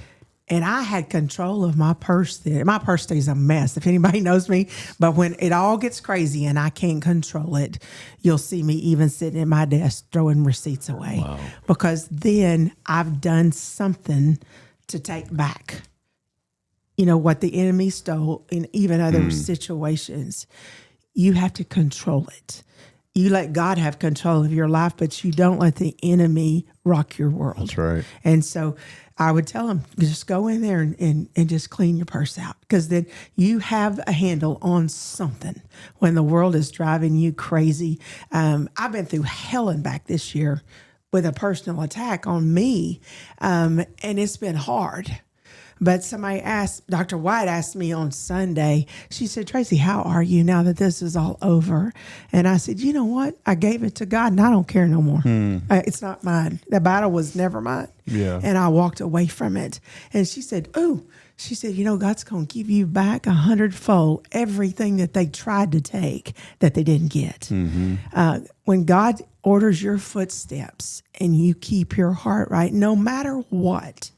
[SPEAKER 6] And I had control of my purse then. My purse stays a mess, if anybody knows me. But when it all gets crazy and I can't control it, you'll see me even sitting at my desk throwing receipts away. Wow. Because then I've done something to take back, you know, what the enemy stole in even other situations. You have to control it. You let God have control of your life, but you don't let the enemy rock your world.
[SPEAKER 2] That's right.
[SPEAKER 6] And so I would tell them, just go in there and just clean your purse out, because then you have a handle on something when the world is driving you crazy. I've been through hell and back this year with a personal attack on me, and it's been hard. But somebody asked, Dr. White asked me on Sunday, she said, Tracy, how are you now that this is all over? And I said, you know what? I gave it to God and I don't care no more. It's not mine. The battle was never mine. Yeah. And I walked away from it. And she said, you know, God's going to give you back 100-fold everything that they tried to take that they didn't get. Mm-hmm. When God orders your footsteps and you keep your heart right, no matter what,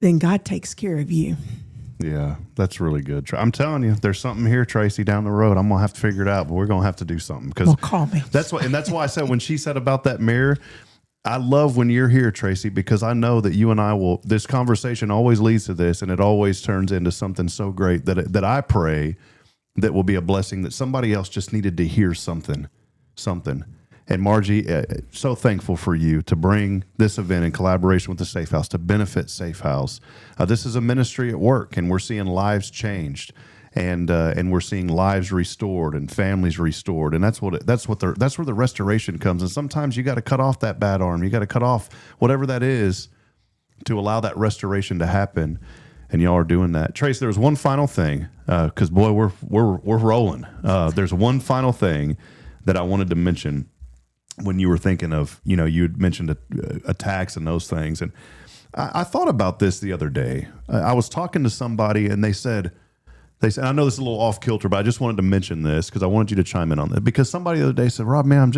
[SPEAKER 6] then God takes care of you.
[SPEAKER 2] Yeah, that's really good. I'm telling you, there's something here, Tracy, down the road. I'm going to have to figure it out, but we're going to have to do something.
[SPEAKER 6] Well, call me.
[SPEAKER 2] That's why I said, when she said about that mirror, I love when you're here, Tracy, because I know that you and I will, this conversation always leads to this, and it always turns into something so great that I pray that will be a blessing, that somebody else just needed to hear something. And Margie, so thankful for you to bring this event in collaboration with the Safe House to benefit Safe House. This is a ministry at work, and we're seeing lives changed, and we're seeing lives restored and families restored, and that's where the restoration comes. And sometimes you got to cut off that bad arm, you got to cut off whatever that is to allow that restoration to happen. And y'all are doing that. Trace, there's one final thing, because boy, we're rolling. There's one final thing that I wanted to mention when you were thinking of, you had mentioned attacks and those things. And I thought about this the other day. I was talking to somebody, and they said, I know this is a little off kilter, but I just wanted to mention this because I wanted you to chime in on it. Because somebody the other day said, Rob, man,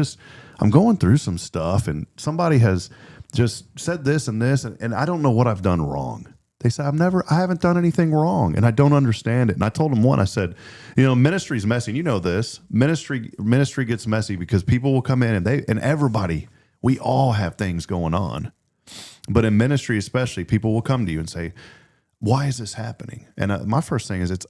[SPEAKER 2] I'm going through some stuff, and somebody has just said this and this, and I don't know what I've done wrong. They said, I haven't done anything wrong, and I don't understand it. And I told them I said, ministry's messy. And you know this. Ministry gets messy because people will come in, and everybody, we all have things going on. But in ministry especially, people will come to you and say, why is this happening? And my first thing is, it's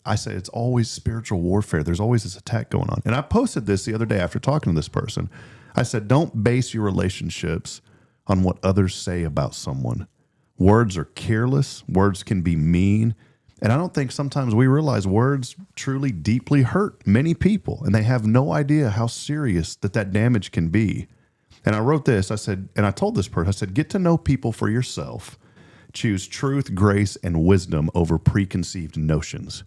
[SPEAKER 2] always spiritual warfare. There's always this attack going on. And I posted this the other day after talking to this person. I said, don't base your relationships on what others say about someone. Words are careless. Words can be mean. And I don't think sometimes we realize words truly deeply hurt many people, and they have no idea how serious that damage can be. And I wrote this, I said, and I told this person, I said, get to know people for yourself. Choose truth, grace, and wisdom over preconceived notions.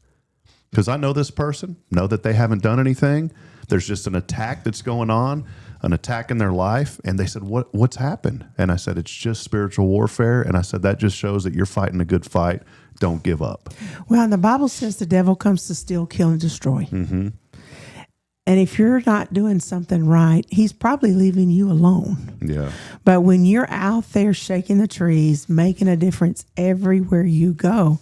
[SPEAKER 2] Because I know this person, know that they haven't done anything. There's just an attack that's going on, an attack in their life. And they said, what's happened? And I said, it's just spiritual warfare. And I said, that just shows that you're fighting a good fight. Don't give up.
[SPEAKER 6] Well, the Bible says the devil comes to steal, kill, and destroy. Mm-hmm. And if you're not doing something right, he's probably leaving you alone.
[SPEAKER 2] Yeah.
[SPEAKER 6] But when you're out there shaking the trees, making a difference everywhere you go,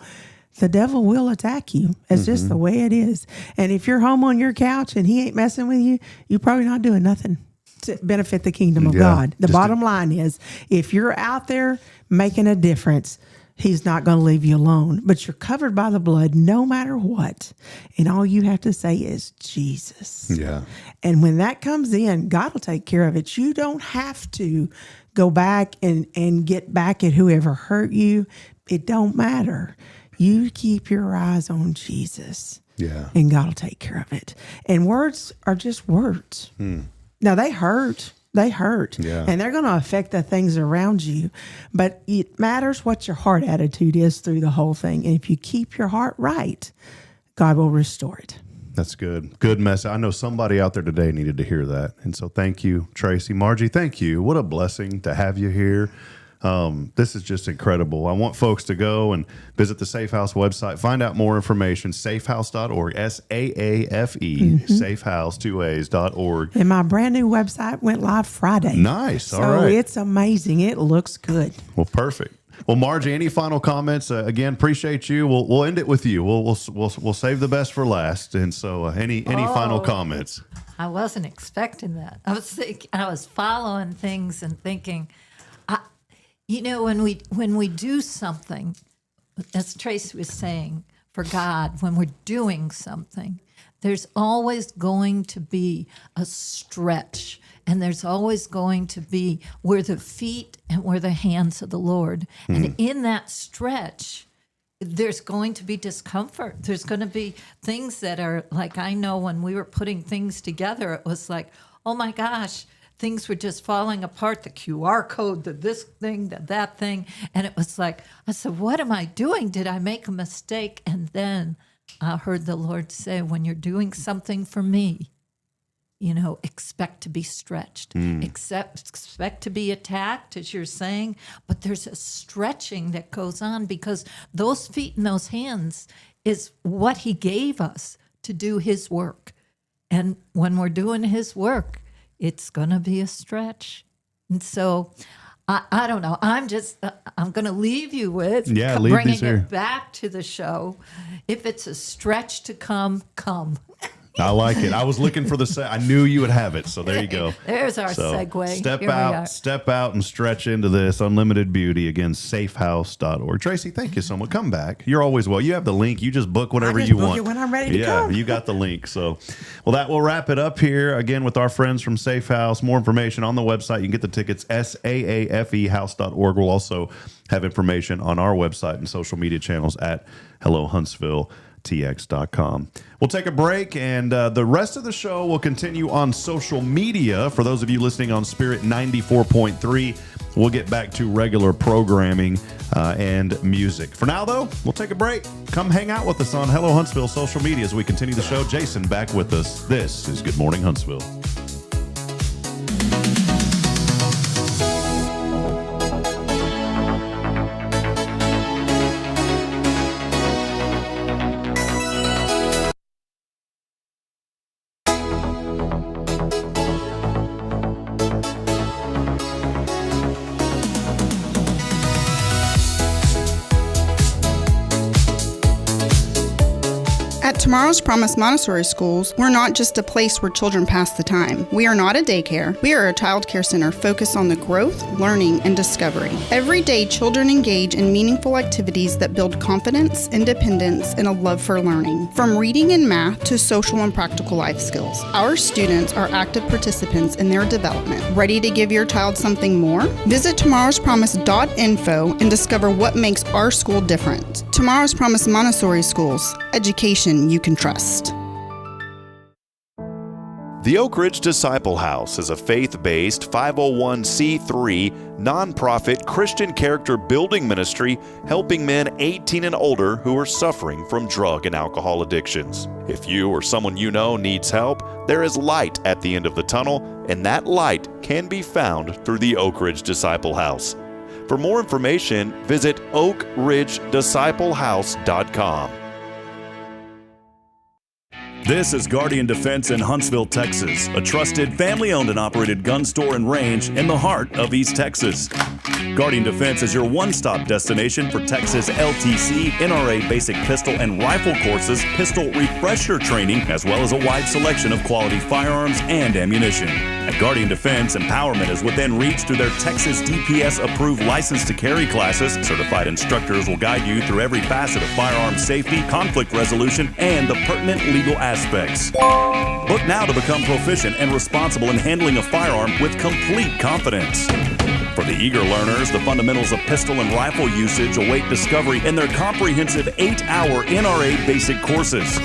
[SPEAKER 6] the devil will attack you. It's just the way it is. And if you're home on your couch and he ain't messing with you, you're probably not doing nothing to benefit the kingdom of God. The bottom line is, if you're out there making a difference, he's not going to leave you alone. But you're covered by the blood no matter what. And all you have to say is Jesus.
[SPEAKER 2] Yeah.
[SPEAKER 6] And when that comes in, God will take care of it. You don't have to go back and get back at whoever hurt you. It don't matter. You keep your eyes on Jesus.
[SPEAKER 2] Yeah.
[SPEAKER 6] And God will take care of it. And words are just words. Now, they hurt. They hurt.
[SPEAKER 2] Yeah.
[SPEAKER 6] And they're going to affect the things around you. But it matters what your heart attitude is through the whole thing. And if you keep your heart right, God will restore it.
[SPEAKER 2] That's good. Good message. I know somebody out there today needed to hear that. And so thank you, Tracy. Margie, thank you. What a blessing to have you here. This is just incredible. I want folks to go and visit the Safe House website, find out more information, safehouse.org, SAAFE, safehouse, 2A's.org.
[SPEAKER 6] And my brand new website went live Friday.
[SPEAKER 2] Nice.
[SPEAKER 6] So
[SPEAKER 2] all right.
[SPEAKER 6] It's amazing. It looks good.
[SPEAKER 2] Well, perfect. Well, Margie, any final comments? Again, appreciate you. We'll end it with you. We'll save the best for last. And so, any final comments?
[SPEAKER 7] I wasn't expecting that. I was following things and thinking, when we do something, as Tracy was saying, for God, when we're doing something, there's always going to be a stretch. And there's always going to be we're the feet and we're the hands of the Lord. And in that stretch, there's going to be discomfort. There's going to be things that are like, I know when we were putting things together, it was like, oh my gosh, things were just falling apart. The QR code, this thing, that thing. And it was like, I said, what am I doing? Did I make a mistake? And then I heard the Lord say, when you're doing something for me, expect to be stretched, expect to be attacked, as you're saying, but there's a stretching that goes on because those feet and those hands is what he gave us to do his work. And when we're doing his work, it's going to be a stretch. And so I don't know. I'm going to leave you with bringing it back to the show. If it's a stretch to come.
[SPEAKER 2] I like it. I was looking for I knew you would have it. So there you go.
[SPEAKER 7] There's our segue.
[SPEAKER 2] Step out and stretch into this unlimited beauty. Again, safehouse.org. Tracy, thank you so much. Come back. You're always well. You have the link. You just book whatever you want.
[SPEAKER 6] It when I'm ready to come.
[SPEAKER 2] Yeah, you got the link. So, well, that will wrap it up here again with our friends from Safe House. More information on the website. You can get the tickets, SAAFEhouse.org. We'll also have information on our website and social media channels at HelloHuntsvilleTX.com. We'll take a break, and the rest of the show will continue on social media. For those of you listening on Spirit 94.3, we'll get back to regular programming and music. For now, though, we'll take a break. Come hang out with us on Hello Huntsville social media as we continue the show. Jason back with us. This is Good Morning Huntsville.
[SPEAKER 8] At Tomorrow's Promise Montessori Schools, we're not just a place where children pass the time. We are not a daycare. We are a child care center focused on the growth, learning, and discovery. Every day, children engage in meaningful activities that build confidence, independence, and a love for learning. From reading and math to social and practical life skills, our students are active participants in their development. Ready to give your child something more? Visit tomorrowspromise.info and discover what makes our school different. Tomorrow's Promise Montessori Schools. Education you can trust.
[SPEAKER 9] The Oak Ridge Disciple House is a faith-based 501c3 nonprofit Christian character building ministry helping men 18 and older who are suffering from drug and alcohol addictions. If you or someone you know needs help, there is light at the end of the tunnel, and that light can be found through the Oak Ridge Disciple House. For more information, visit oakridgedisciplehouse.com.
[SPEAKER 10] This is Guardian Defense in Huntsville, Texas, a trusted family-owned and operated gun store and range in the heart of East Texas. Guardian Defense is your one-stop destination for Texas LTC, NRA basic pistol and rifle courses, pistol refresher training, as well as a wide selection of quality firearms and ammunition. At Guardian Defense, empowerment is within reach through their Texas DPS-approved license to carry classes. Certified instructors will guide you through every facet of firearm safety, conflict resolution, and the pertinent legal aspects. Book now to become proficient and responsible in handling a firearm with complete confidence. For the eager learners, the fundamentals of pistol and rifle usage await discovery in their comprehensive 8-hour NRA basic courses.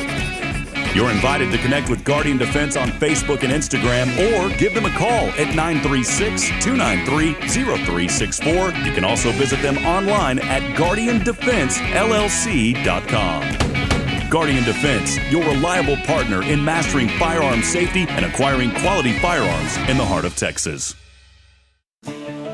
[SPEAKER 10] You're invited to connect with Guardian Defense on Facebook and Instagram, or give them a call at 936-293-0364. You can also visit them online at guardiandefensellc.com. Guardian Defense, your reliable partner in mastering firearm safety and acquiring quality firearms in the heart of Texas.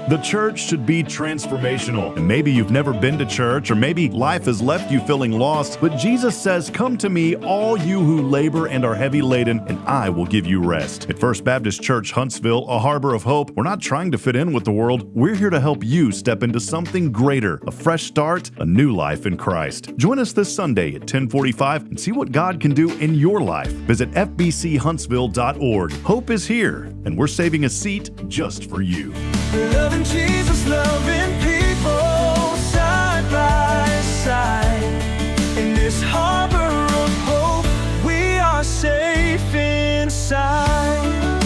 [SPEAKER 2] The church should be transformational. And maybe you've never been to church, or maybe life has left you feeling lost, but Jesus says, "Come to me, all you who labor and are heavy laden, and I will give you rest." At First Baptist Church Huntsville, a harbor of hope, we're not trying to fit in with the world. We're here to help you step into something greater, a fresh start, a new life in Christ. Join us this Sunday at 10:45 and see what God can do in your life. Visit fbchuntsville.org. Hope is here, and we're saving a seat just for you.
[SPEAKER 11] Loving Jesus, loving people side by side. In this harbor of hope, we are safe inside.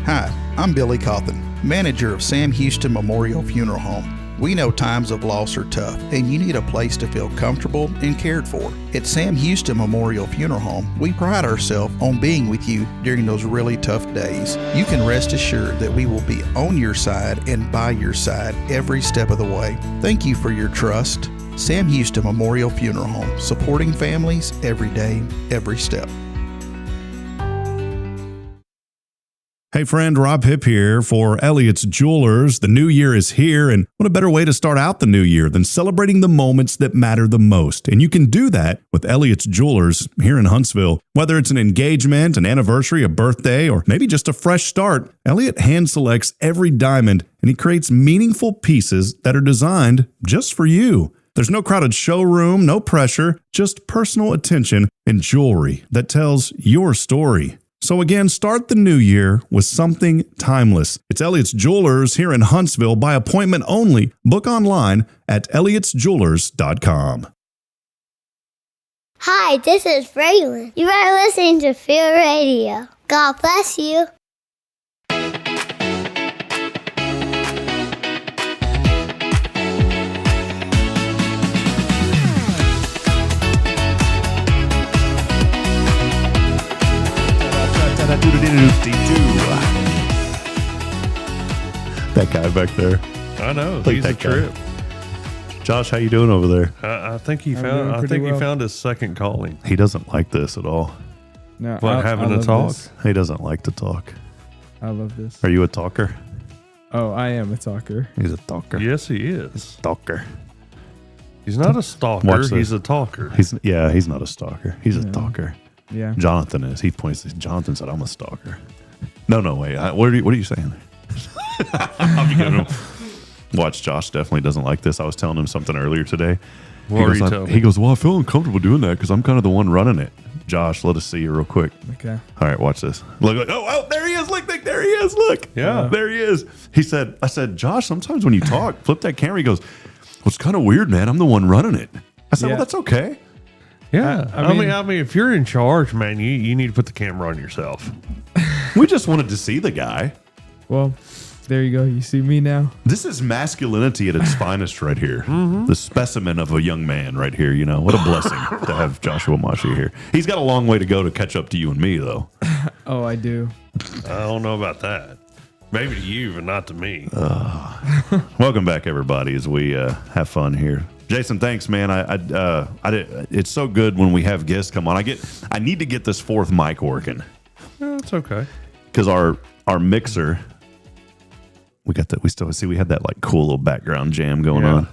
[SPEAKER 12] Hi, I'm Billy Cawthon, manager of Sam Houston Memorial Funeral Home. We know times of loss are tough, and you need a place to feel comfortable and cared for. At Sam Houston Memorial Funeral Home, we pride ourselves on being with you during those really tough days. You can rest assured that we will be on your side and by your side every step of the way. Thank you for your trust. Sam Houston Memorial Funeral Home, supporting families every day, every step.
[SPEAKER 2] Hey friend, Rob Hipp here for Elliott's Jewelers. The new year is here, and what a better way to start out the new year than celebrating the moments that matter the most. And you can do that with Elliott's Jewelers here in Huntsville. Whether it's an engagement, an anniversary, a birthday, or maybe just a fresh start, Elliott hand selects every diamond, and he creates meaningful pieces that are designed just for you. There's no crowded showroom, no pressure, just personal attention and jewelry that tells your story. So again, start the new year with something timeless. It's Elliott's Jewelers here in Huntsville by appointment only. Book online at elliotsjewelers.com.
[SPEAKER 5] Hi, this is Braylon. You are listening to Fear Radio. God bless you.
[SPEAKER 2] That guy back there.
[SPEAKER 3] I know.
[SPEAKER 2] Like
[SPEAKER 3] He's a
[SPEAKER 2] that guy.
[SPEAKER 3] trip.
[SPEAKER 2] Josh, how you doing over there?
[SPEAKER 3] I think he
[SPEAKER 4] I'm
[SPEAKER 3] found.
[SPEAKER 4] doing
[SPEAKER 3] I
[SPEAKER 4] pretty
[SPEAKER 3] think he
[SPEAKER 4] well.
[SPEAKER 3] found his second calling.
[SPEAKER 2] He doesn't like this at all.
[SPEAKER 4] No,
[SPEAKER 3] What, having a
[SPEAKER 4] love
[SPEAKER 3] talk?
[SPEAKER 4] this.
[SPEAKER 2] He doesn't like to talk.
[SPEAKER 4] I love this.
[SPEAKER 2] Are you a talker?
[SPEAKER 4] Oh, I am a talker.
[SPEAKER 2] He's a talker.
[SPEAKER 3] Yes, he is.
[SPEAKER 2] Talker.
[SPEAKER 3] He's not a stalker.
[SPEAKER 2] Watch this.
[SPEAKER 3] He's a talker.
[SPEAKER 2] He's not a stalker. He's a
[SPEAKER 4] Yeah.
[SPEAKER 2] talker.
[SPEAKER 4] Yeah.
[SPEAKER 2] Jonathan is. He points. Jonathan said, "I'm a stalker." No, wait. What are you saying there? I'm kidding him. Watch, Josh definitely doesn't like this. I was telling him something earlier today.
[SPEAKER 3] What were you telling me?
[SPEAKER 2] He goes, "Well, I feel uncomfortable doing that because I'm kind of the one running it." Josh, let us see you real quick.
[SPEAKER 4] Okay.
[SPEAKER 2] All right, watch this. Look, oh, there he is. Look, there he is. Look.
[SPEAKER 3] Yeah.
[SPEAKER 2] There he is. I said, Josh, sometimes when you talk, flip that camera. He goes, "Well, it's kind of weird, man. I'm the one running it." I said,
[SPEAKER 4] Yeah.
[SPEAKER 2] "Well, that's okay."
[SPEAKER 3] Yeah.
[SPEAKER 4] I mean-
[SPEAKER 3] I mean, if you're in charge, man, you need to put the camera on yourself.
[SPEAKER 2] We just wanted to see the guy.
[SPEAKER 4] Well, there you go. You see me now.
[SPEAKER 2] This is masculinity at its finest right here. The specimen of a young man right here. You know, what a blessing to have Joshua Mashi here. He's got a long way to go to catch up to you and me, though.
[SPEAKER 4] Oh, I do.
[SPEAKER 3] I don't know about that. Maybe to you, but not to me.
[SPEAKER 2] Welcome back, everybody, as we have fun here. Jason, thanks, man. It's so good when we have guests come on. I need to get this fourth mic working
[SPEAKER 3] Yeah, it's okay.
[SPEAKER 2] because our mixer. We had that like cool little background jam going
[SPEAKER 3] Yeah.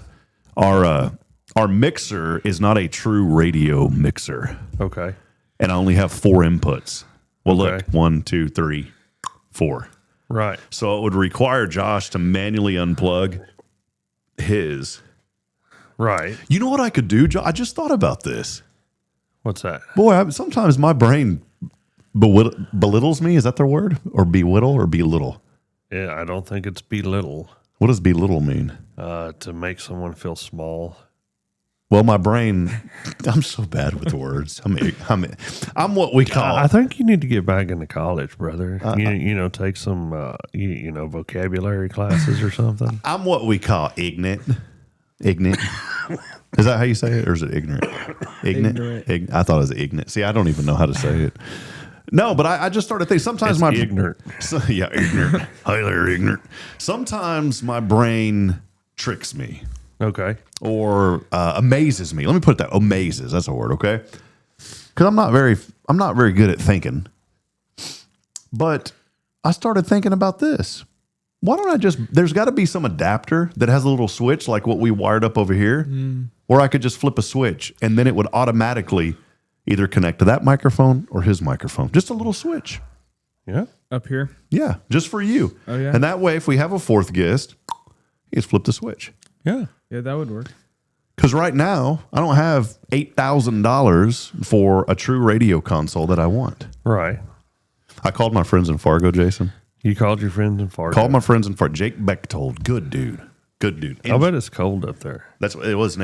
[SPEAKER 2] on. Our mixer is not a true radio mixer,
[SPEAKER 3] Okay.
[SPEAKER 2] and I only have 4 inputs. Well, look,
[SPEAKER 3] Okay.
[SPEAKER 2] 1, 2, 3, 4.
[SPEAKER 3] Right.
[SPEAKER 2] So it would require Josh to manually unplug his.
[SPEAKER 3] Right.
[SPEAKER 2] You know what I could do, Josh? I just thought about this.
[SPEAKER 3] What's that?
[SPEAKER 2] Boy, sometimes my brain belittles me. Is that the word? Or bewhittle or belittle?
[SPEAKER 3] Yeah, I don't think it's belittle
[SPEAKER 2] What does belittle mean?
[SPEAKER 3] to make someone feel small.
[SPEAKER 2] Well, my brain, I'm so bad with words. I'm what we call.
[SPEAKER 3] I think you need to get back into college, brother. Take some vocabulary classes or something.
[SPEAKER 2] I'm what we call ignorant. Ignorant. Is that how you say it, or is it ignorant?
[SPEAKER 4] Ignorant.
[SPEAKER 2] I thought it was ignorant. See, I don't even know how to say it. No, but I just started thinking. Sometimes
[SPEAKER 3] It's ignorant.
[SPEAKER 2] Ignorant. Hi there, ignorant. Sometimes my brain tricks me
[SPEAKER 3] Okay.
[SPEAKER 2] or amazes me. Let me put it that amazes. That's a word, okay? Because I'm not very good at thinking. But I started thinking about this. Why don't I there's got to be some adapter that has a little switch like what we wired up over here, where I could just flip a switch and then it would automatically either connect to that microphone or his microphone. Just a little switch.
[SPEAKER 3] Yeah.
[SPEAKER 4] Up here.
[SPEAKER 2] Yeah, just for you.
[SPEAKER 4] Oh, yeah.
[SPEAKER 2] And that way, if we have a fourth guest, you just flip the switch.
[SPEAKER 3] Yeah.
[SPEAKER 4] Yeah, that would work.
[SPEAKER 2] Because right now, I don't have $8,000 for a true radio console that I want.
[SPEAKER 3] Right.
[SPEAKER 2] I called my friends in Fargo, Jason.
[SPEAKER 3] You called your friends in Fargo.
[SPEAKER 2] Called my friends in Fargo. Jake Bechtold. Good dude. Good dude.
[SPEAKER 3] I bet it's cold up there.
[SPEAKER 2] That's what it was.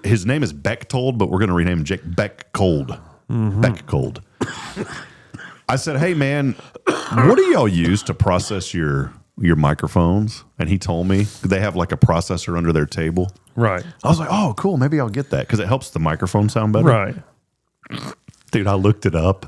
[SPEAKER 2] His name is Bechtold, but we're going to rename him Jake Bechtold. Bechtold. I said, "Hey man, what do y'all use to process your microphones?" And he told me they have like a processor under their table.
[SPEAKER 3] Right.
[SPEAKER 2] I was like, "Oh, cool. Maybe I'll get that because it helps the microphone sound better."
[SPEAKER 3] Right.
[SPEAKER 2] Dude, I looked it up.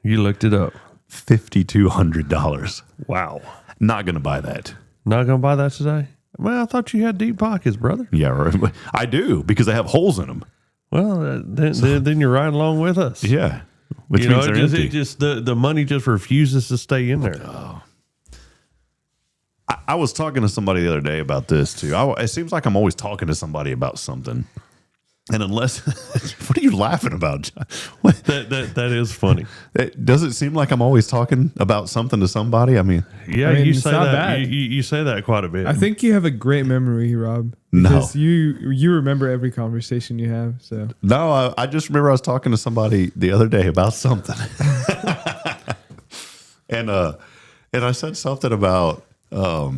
[SPEAKER 3] You looked it up.
[SPEAKER 2] $5,200.
[SPEAKER 3] Wow.
[SPEAKER 2] Not going to buy that.
[SPEAKER 3] Not going to buy that today? Well, I thought you had deep pockets, brother.
[SPEAKER 2] Yeah, right. I do because they have holes in them.
[SPEAKER 3] Well, then you're right along with us.
[SPEAKER 2] Yeah. Which
[SPEAKER 3] you
[SPEAKER 2] means
[SPEAKER 3] know,
[SPEAKER 2] they're
[SPEAKER 3] it
[SPEAKER 2] empty.
[SPEAKER 3] just the money just refuses to stay in there.
[SPEAKER 2] I was talking to somebody the other day about this too. It seems like I'm always talking to somebody about something. And unless, what are you laughing about, John? What?
[SPEAKER 3] That is funny.
[SPEAKER 2] Does it seem like I'm always talking about something to somebody? I mean,
[SPEAKER 3] yeah,
[SPEAKER 4] I mean,
[SPEAKER 3] you
[SPEAKER 4] it's
[SPEAKER 3] say
[SPEAKER 4] not
[SPEAKER 3] that.
[SPEAKER 4] bad.
[SPEAKER 3] You say that quite a bit.
[SPEAKER 4] I think you have a great memory, Rob.
[SPEAKER 2] No.
[SPEAKER 4] Because you remember every conversation you have. So
[SPEAKER 2] no, I just remember I was talking to somebody the other day about something. And I said something about, oh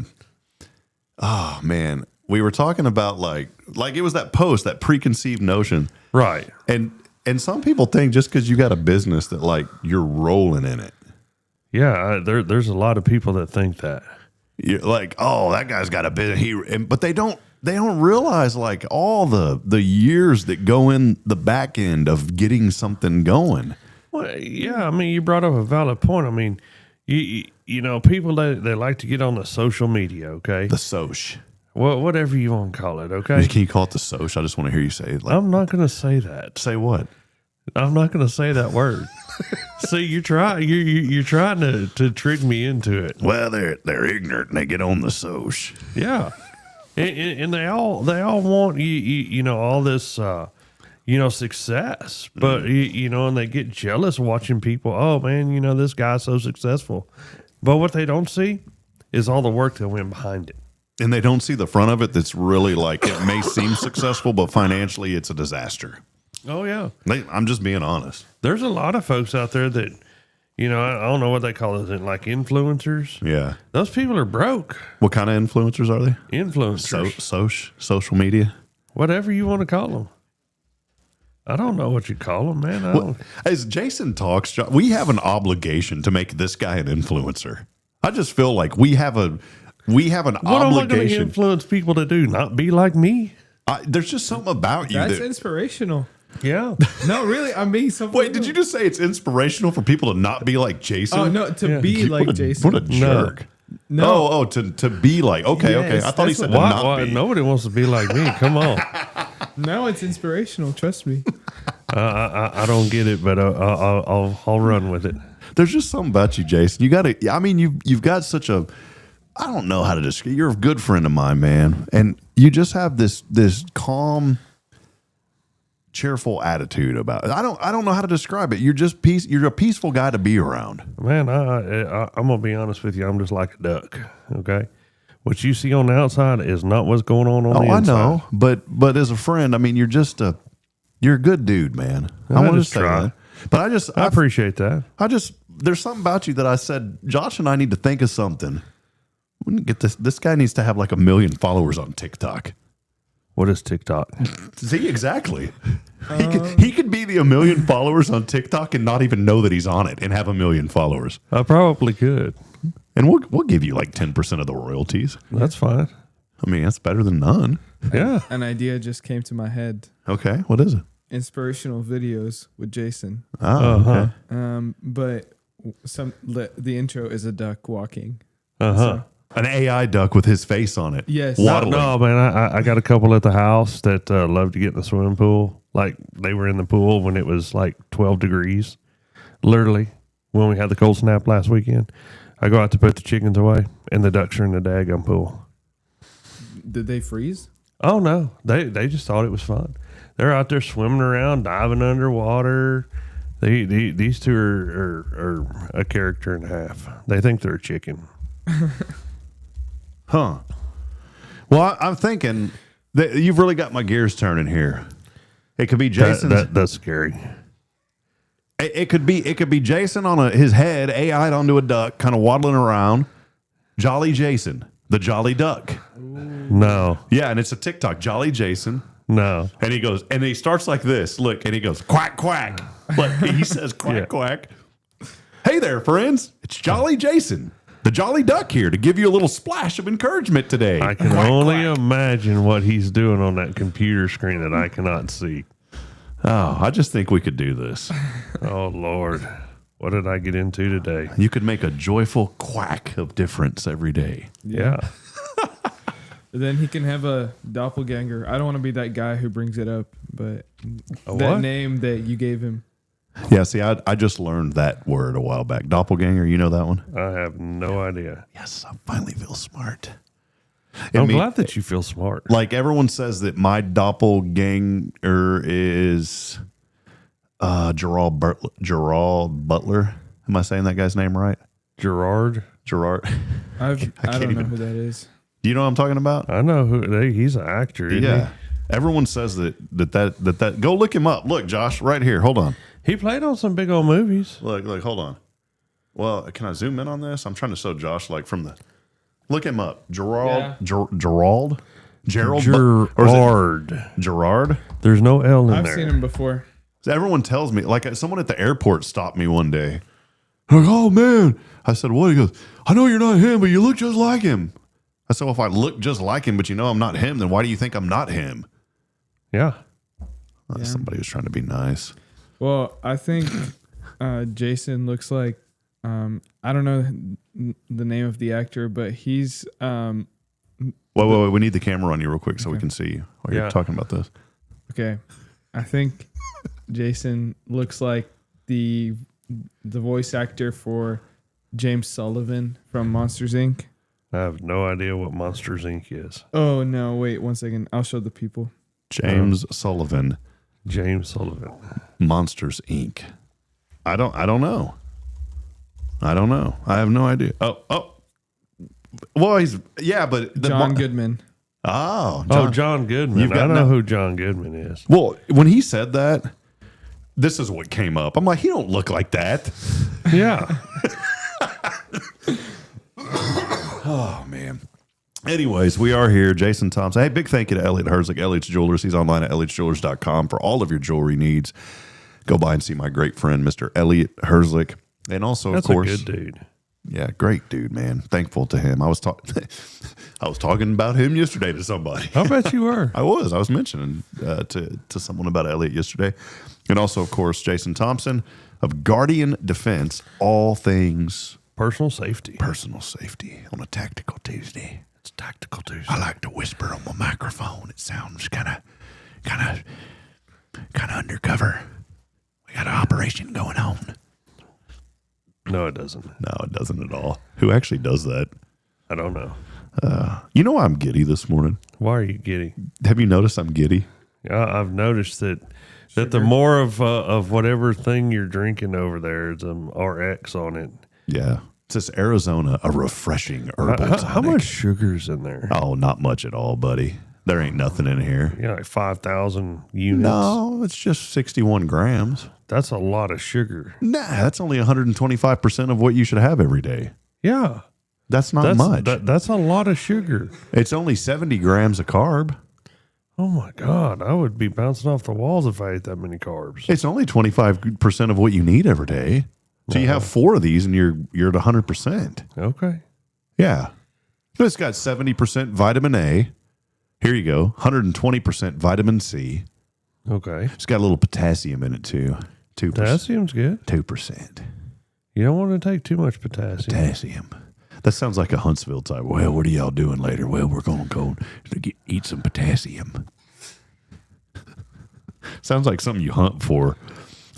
[SPEAKER 2] man, we were talking about like it was that post, that preconceived notion.
[SPEAKER 3] Right.
[SPEAKER 2] And some people think just because you got a business that like you're rolling in it.
[SPEAKER 3] Yeah, there's a lot of people that think that.
[SPEAKER 2] You're like, oh, that guy's got a business. But they don't realize like all the years that go in the back end of getting something going.
[SPEAKER 3] Well, yeah, I mean, you brought up a valid point. I mean, you know, people they like to get on the social media, okay?
[SPEAKER 2] The soch.
[SPEAKER 3] Well, whatever you want to call it, okay?
[SPEAKER 2] Can you call it the soch? I just want to hear you say it. Like,
[SPEAKER 3] I'm not going to say that.
[SPEAKER 2] Say what?
[SPEAKER 3] I'm not going to say that word. See, you're trying to trick me into it.
[SPEAKER 2] Well, they're ignorant and they get on the soch.
[SPEAKER 3] Yeah, and they all want you know all this success, but you know, and they get jealous watching people. Oh man, you know this guy's so successful, but what they don't see is all the work that went behind it.
[SPEAKER 2] And they don't see the front of it. That's really like it may seem successful, but financially it's a disaster.
[SPEAKER 3] Oh yeah,
[SPEAKER 2] I'm just being honest.
[SPEAKER 3] There's a lot of folks out there that, you know, I don't know what they call it, like influencers.
[SPEAKER 2] Yeah,
[SPEAKER 3] those people are broke.
[SPEAKER 2] What kind of influencers are they?
[SPEAKER 3] Influencers,
[SPEAKER 2] social media,
[SPEAKER 3] whatever you want to call them. I don't know what you call them, man.
[SPEAKER 2] Well, as Jason talks, we have an obligation to make this guy an influencer. I just feel like we have an
[SPEAKER 3] what am I going to
[SPEAKER 2] obligation.
[SPEAKER 3] influence people to do? Not be like me.
[SPEAKER 2] There's just something about you
[SPEAKER 4] that's
[SPEAKER 2] that
[SPEAKER 4] inspirational.
[SPEAKER 3] Yeah.
[SPEAKER 4] No, really. I mean,
[SPEAKER 2] wait, did you just say it's inspirational for people to not be like Jason?
[SPEAKER 4] Oh no, to be like Jason.
[SPEAKER 2] What a jerk.
[SPEAKER 4] No.
[SPEAKER 2] To be like, okay. I thought he said to not be.
[SPEAKER 3] Nobody wants to be like me. Come on.
[SPEAKER 4] No, it's inspirational. Trust me.
[SPEAKER 3] I don't get it, but I'll run with it.
[SPEAKER 2] There's just something about you, Jason. You got to. I mean, you've got such a. I don't know how to describe. You're a good friend of mine, man, and you just have this calm, cheerful attitude about it. I don't know how to describe it. You're just You're a peaceful guy to be around.
[SPEAKER 3] Man, I'm gonna be honest with you. I'm just like a duck. Okay, what you see on the outside is not what's going on the inside.
[SPEAKER 2] I know, but as a friend, I mean, you're a good dude, man. I want to say that. But I
[SPEAKER 3] appreciate that.
[SPEAKER 2] There's something about you that I said, Josh and I need to think of something. We need to get this guy needs to have like 1 million followers on TikTok.
[SPEAKER 3] What is TikTok?
[SPEAKER 2] See, exactly. He could be the 1 million followers on TikTok and not even know that he's on it and have 1 million followers.
[SPEAKER 3] I probably could.
[SPEAKER 2] And we'll give you like 10% of the royalties.
[SPEAKER 3] That's fine.
[SPEAKER 2] I mean, that's better than none.
[SPEAKER 3] Yeah.
[SPEAKER 4] An idea just came to my head.
[SPEAKER 2] Okay, what is it?
[SPEAKER 4] Inspirational videos with Jason.
[SPEAKER 2] Oh, okay.
[SPEAKER 4] But the intro is a duck walking.
[SPEAKER 3] So,
[SPEAKER 2] an AI duck with his face on it.
[SPEAKER 4] Yes.
[SPEAKER 2] Waddling.
[SPEAKER 3] No, man, I got a couple at the house that love to get in the swimming pool. Like they were in the pool when it was like 12 degrees. Literally, when we had the cold snap last weekend, I go out to put the chickens away, and the ducks are in the daggum pool.
[SPEAKER 4] Did they freeze?
[SPEAKER 3] Oh no, they just thought it was fun. They're out there swimming around, diving underwater. These two are a character and a half. They think they're a chicken.
[SPEAKER 2] Huh. Well, I'm thinking that you've really got my gears turning here. It could be Jason.
[SPEAKER 3] That's scary.
[SPEAKER 2] It could be Jason on his head, AI'd onto a duck, kind of waddling around. Jolly Jason, the Jolly Duck.
[SPEAKER 3] No.
[SPEAKER 2] Yeah, and it's a TikTok. Jolly Jason.
[SPEAKER 3] No.
[SPEAKER 2] And he goes, and he starts like this. Look, and he goes, quack, quack. Like he says, quack, quack. Hey there, friends. It's Jolly Jason, the Jolly Duck here to give you a little splash of encouragement today.
[SPEAKER 3] I can only imagine what he's doing on that computer screen that I cannot see.
[SPEAKER 2] Oh, I just think we could do this.
[SPEAKER 3] Oh, Lord. What did I get into today?
[SPEAKER 2] You could make a joyful quack of difference every day.
[SPEAKER 3] Yeah.
[SPEAKER 4] Then he can have a doppelganger. I don't want to be that guy who brings it up, but
[SPEAKER 3] A
[SPEAKER 4] that
[SPEAKER 3] what?
[SPEAKER 4] name that you gave him.
[SPEAKER 2] Yeah, see, I just learned that word a while back. Doppelganger, you know that one?
[SPEAKER 3] I have no idea.
[SPEAKER 2] Yes, I finally feel smart.
[SPEAKER 3] I'm glad that you feel smart.
[SPEAKER 2] Like everyone says that my doppelganger is Gerald Butler. Am I saying that guy's name right?
[SPEAKER 3] Gerard.
[SPEAKER 4] I don't know who that is.
[SPEAKER 2] Do you know what I'm talking about?
[SPEAKER 3] I know who he's an actor. Isn't he?
[SPEAKER 2] Everyone says that. Go look him up. Look, Josh, right here. Hold on.
[SPEAKER 3] He played on some big old movies.
[SPEAKER 2] Look. Hold on. Well, can I zoom in on this? I'm trying to show Josh like from the. Look him up. Gerald. Gerald. Gerard.
[SPEAKER 3] There's no L in
[SPEAKER 4] I've
[SPEAKER 3] there.
[SPEAKER 4] seen him before.
[SPEAKER 2] So everyone tells me, like someone at the airport stopped me one day. Like, oh man. I said, what? He goes, I know you're not him, but you look just like him. I said, well, if I look just like him, but you know I'm not him, then why do you think I'm not him?
[SPEAKER 3] Yeah.
[SPEAKER 2] Somebody was trying to be nice.
[SPEAKER 4] Well, I think Jason looks like, I don't know the name of the actor, but he's. Wait.
[SPEAKER 2] We need the camera on you real quick so we can see you while you're talking about this.
[SPEAKER 4] Okay. I think Jason looks like the voice actor for James Sullivan from Monsters, Inc.
[SPEAKER 3] I have no idea what Monsters, Inc. is.
[SPEAKER 4] Oh, no. Wait 1 second. I'll show the people.
[SPEAKER 2] James Sullivan. Monsters, Inc. I don't know. I have no idea. Oh. Well, but
[SPEAKER 4] John Goodman.
[SPEAKER 3] John Goodman. I know who John Goodman is.
[SPEAKER 2] Well, when he said that, this is what came up. I'm like, he don't look like that.
[SPEAKER 3] Yeah.
[SPEAKER 2] Oh, man. Anyways, we are here. Jason Thompson. Hey, big thank you to Elliot Herzig, Elliot's Jewelers. He's online at elliotsjewelers.com for all of your jewelry needs. Go by and see my great friend, Mr. Elliot Herzig. And also,
[SPEAKER 3] That's
[SPEAKER 2] of course,
[SPEAKER 3] a good dude.
[SPEAKER 2] Yeah, great dude, man. Thankful to him. I was talking about him yesterday to somebody.
[SPEAKER 3] I bet you were.
[SPEAKER 2] I was mentioning to someone about Elliot yesterday. And also, of course, Jason Thompson of Guardian Defense, all things
[SPEAKER 3] personal safety
[SPEAKER 2] on a Tactical Tuesday.
[SPEAKER 3] It's Tactical Tuesday.
[SPEAKER 2] I like to whisper on my microphone. It sounds kind of undercover. We got an operation going on.
[SPEAKER 3] No, it doesn't.
[SPEAKER 2] No, it doesn't at all. Who actually does that?
[SPEAKER 3] I don't know.
[SPEAKER 2] You know why I'm giddy this morning?
[SPEAKER 3] Why are you giddy?
[SPEAKER 2] Have you noticed I'm giddy?
[SPEAKER 3] Yeah, I've noticed that the more of whatever thing you're drinking over there, is RX on it.
[SPEAKER 2] Yeah. It says Arizona, a refreshing herbal tonic.
[SPEAKER 3] How much sugar's in there?
[SPEAKER 2] Oh, not much at all, buddy. There ain't nothing in here.
[SPEAKER 3] Yeah, like 5,000 units.
[SPEAKER 2] No, it's just 61 grams.
[SPEAKER 3] That's a lot of sugar.
[SPEAKER 2] Nah, that's only 125% of what you should have every day.
[SPEAKER 3] Yeah.
[SPEAKER 2] That's not much.
[SPEAKER 3] That's a lot of sugar.
[SPEAKER 2] It's only 70 grams of carb.
[SPEAKER 3] Oh, my God. I would be bouncing off the walls if I ate that many carbs.
[SPEAKER 2] It's only 25% of what you need every day. So you have 4 of these and you're at 100%.
[SPEAKER 3] Okay.
[SPEAKER 2] Yeah. It's got 70% vitamin A. Here you go. 120% vitamin C.
[SPEAKER 3] Okay.
[SPEAKER 2] It's got a little potassium in it too. 2%.
[SPEAKER 3] Potassium's good.
[SPEAKER 2] 2%.
[SPEAKER 3] You don't want to take too much potassium.
[SPEAKER 2] That sounds like a Huntsville type. Well, what are y'all doing later? Well, we're going to go eat some potassium. Sounds like something you hunt for.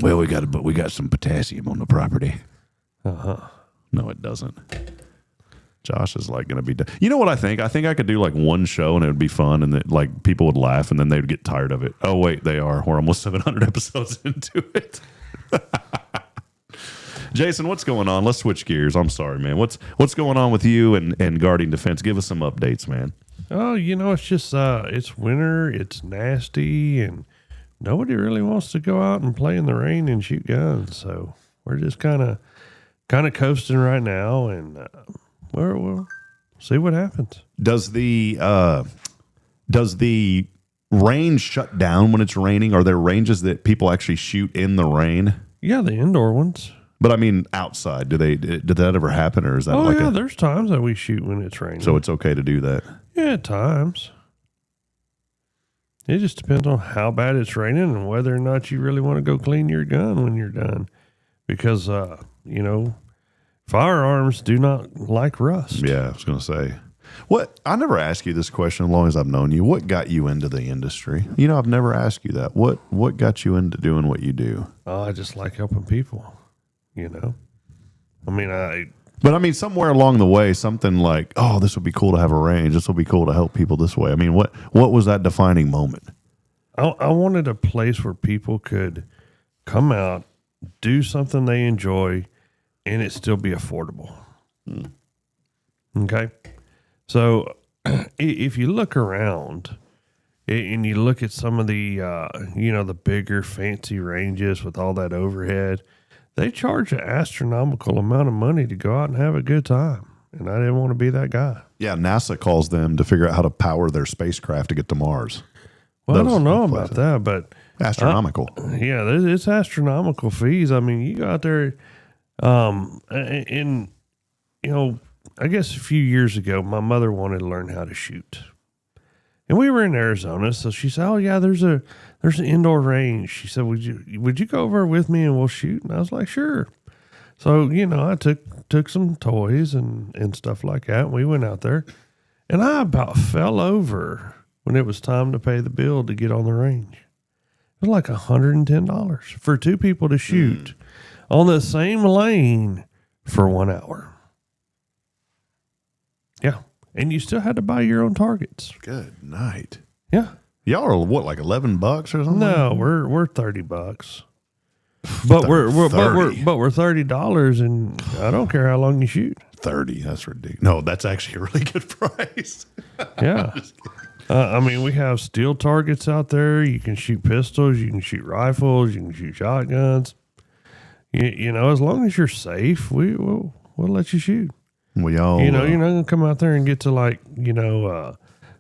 [SPEAKER 2] Well, we got some potassium on the property. No, it doesn't. Josh is like going to be done. You know what I think? I think I could do like one show and it would be fun and that like people would laugh and then they would get tired of it. Oh wait, they are. We're almost 700 episodes into it. Jason, what's going on? Let's switch gears. I'm sorry, man. What's going on with you and Guardian Defense? Give us some updates, man.
[SPEAKER 3] Oh, it's just it's winter, it's nasty, and nobody really wants to go out and play in the rain and shoot guns. So we're just kind of coasting right now, and we'll see what happens.
[SPEAKER 2] Does the range shut down when it's raining? Are there ranges that people actually shoot in the rain?
[SPEAKER 3] Yeah, the indoor ones.
[SPEAKER 2] But I mean, outside, did that ever happen, or is that
[SPEAKER 3] there's times that we shoot when it's raining.
[SPEAKER 2] So it's okay to do that?
[SPEAKER 3] Yeah, at times. It just depends on how bad it's raining and whether or not you really want to go clean your gun when you're done. Because, firearms do not like rust.
[SPEAKER 2] Yeah, I was going to say. I never asked you this question as long as I've known you. What got you into the industry? I've never asked you that. What got you into doing what you do?
[SPEAKER 3] Oh, I just like helping people, I mean,
[SPEAKER 2] But I mean, somewhere along the way, something like, oh, this would be cool to have a range. This will be cool to help people this way. I mean, what was that defining moment?
[SPEAKER 3] I wanted a place where people could come out, do something they enjoy, and it still be affordable. Okay. So if you look around and you look at some of the, the bigger fancy ranges with all that overhead, they charge an astronomical amount of money to go out and have a good time. And I didn't want to be that guy.
[SPEAKER 2] Yeah. NASA calls them to figure out how to power their spacecraft to get to Mars.
[SPEAKER 3] Well, I don't know about that, but
[SPEAKER 2] astronomical.
[SPEAKER 3] Yeah, it's astronomical fees. I mean, you go out there, and I guess a few years ago, my mother wanted to learn how to shoot, and we were in Arizona. So she said, "Oh yeah, there's an indoor range." She said, "Would you go over with me and we'll shoot?" And I was like, "Sure." So I took some toys and stuff like that. And we went out there, and I about fell over when it was time to pay the bill to get on the range. It was like $110 for two people to shoot on the same lane for 1 hour. Yeah. And you still had to buy your own targets.
[SPEAKER 2] Good night.
[SPEAKER 3] Yeah.
[SPEAKER 2] Y'all are what, like $11 or something?
[SPEAKER 3] No, we're $30. But we're $30, and I don't care how long you shoot.
[SPEAKER 2] 30, that's ridiculous. No, that's actually a really good price.
[SPEAKER 3] Yeah. I mean, we have steel targets out there. You can shoot pistols. You can shoot rifles. You can shoot shotguns. As long as you're safe, we'll let you shoot.
[SPEAKER 2] We all,
[SPEAKER 3] you're not going to come out there and get to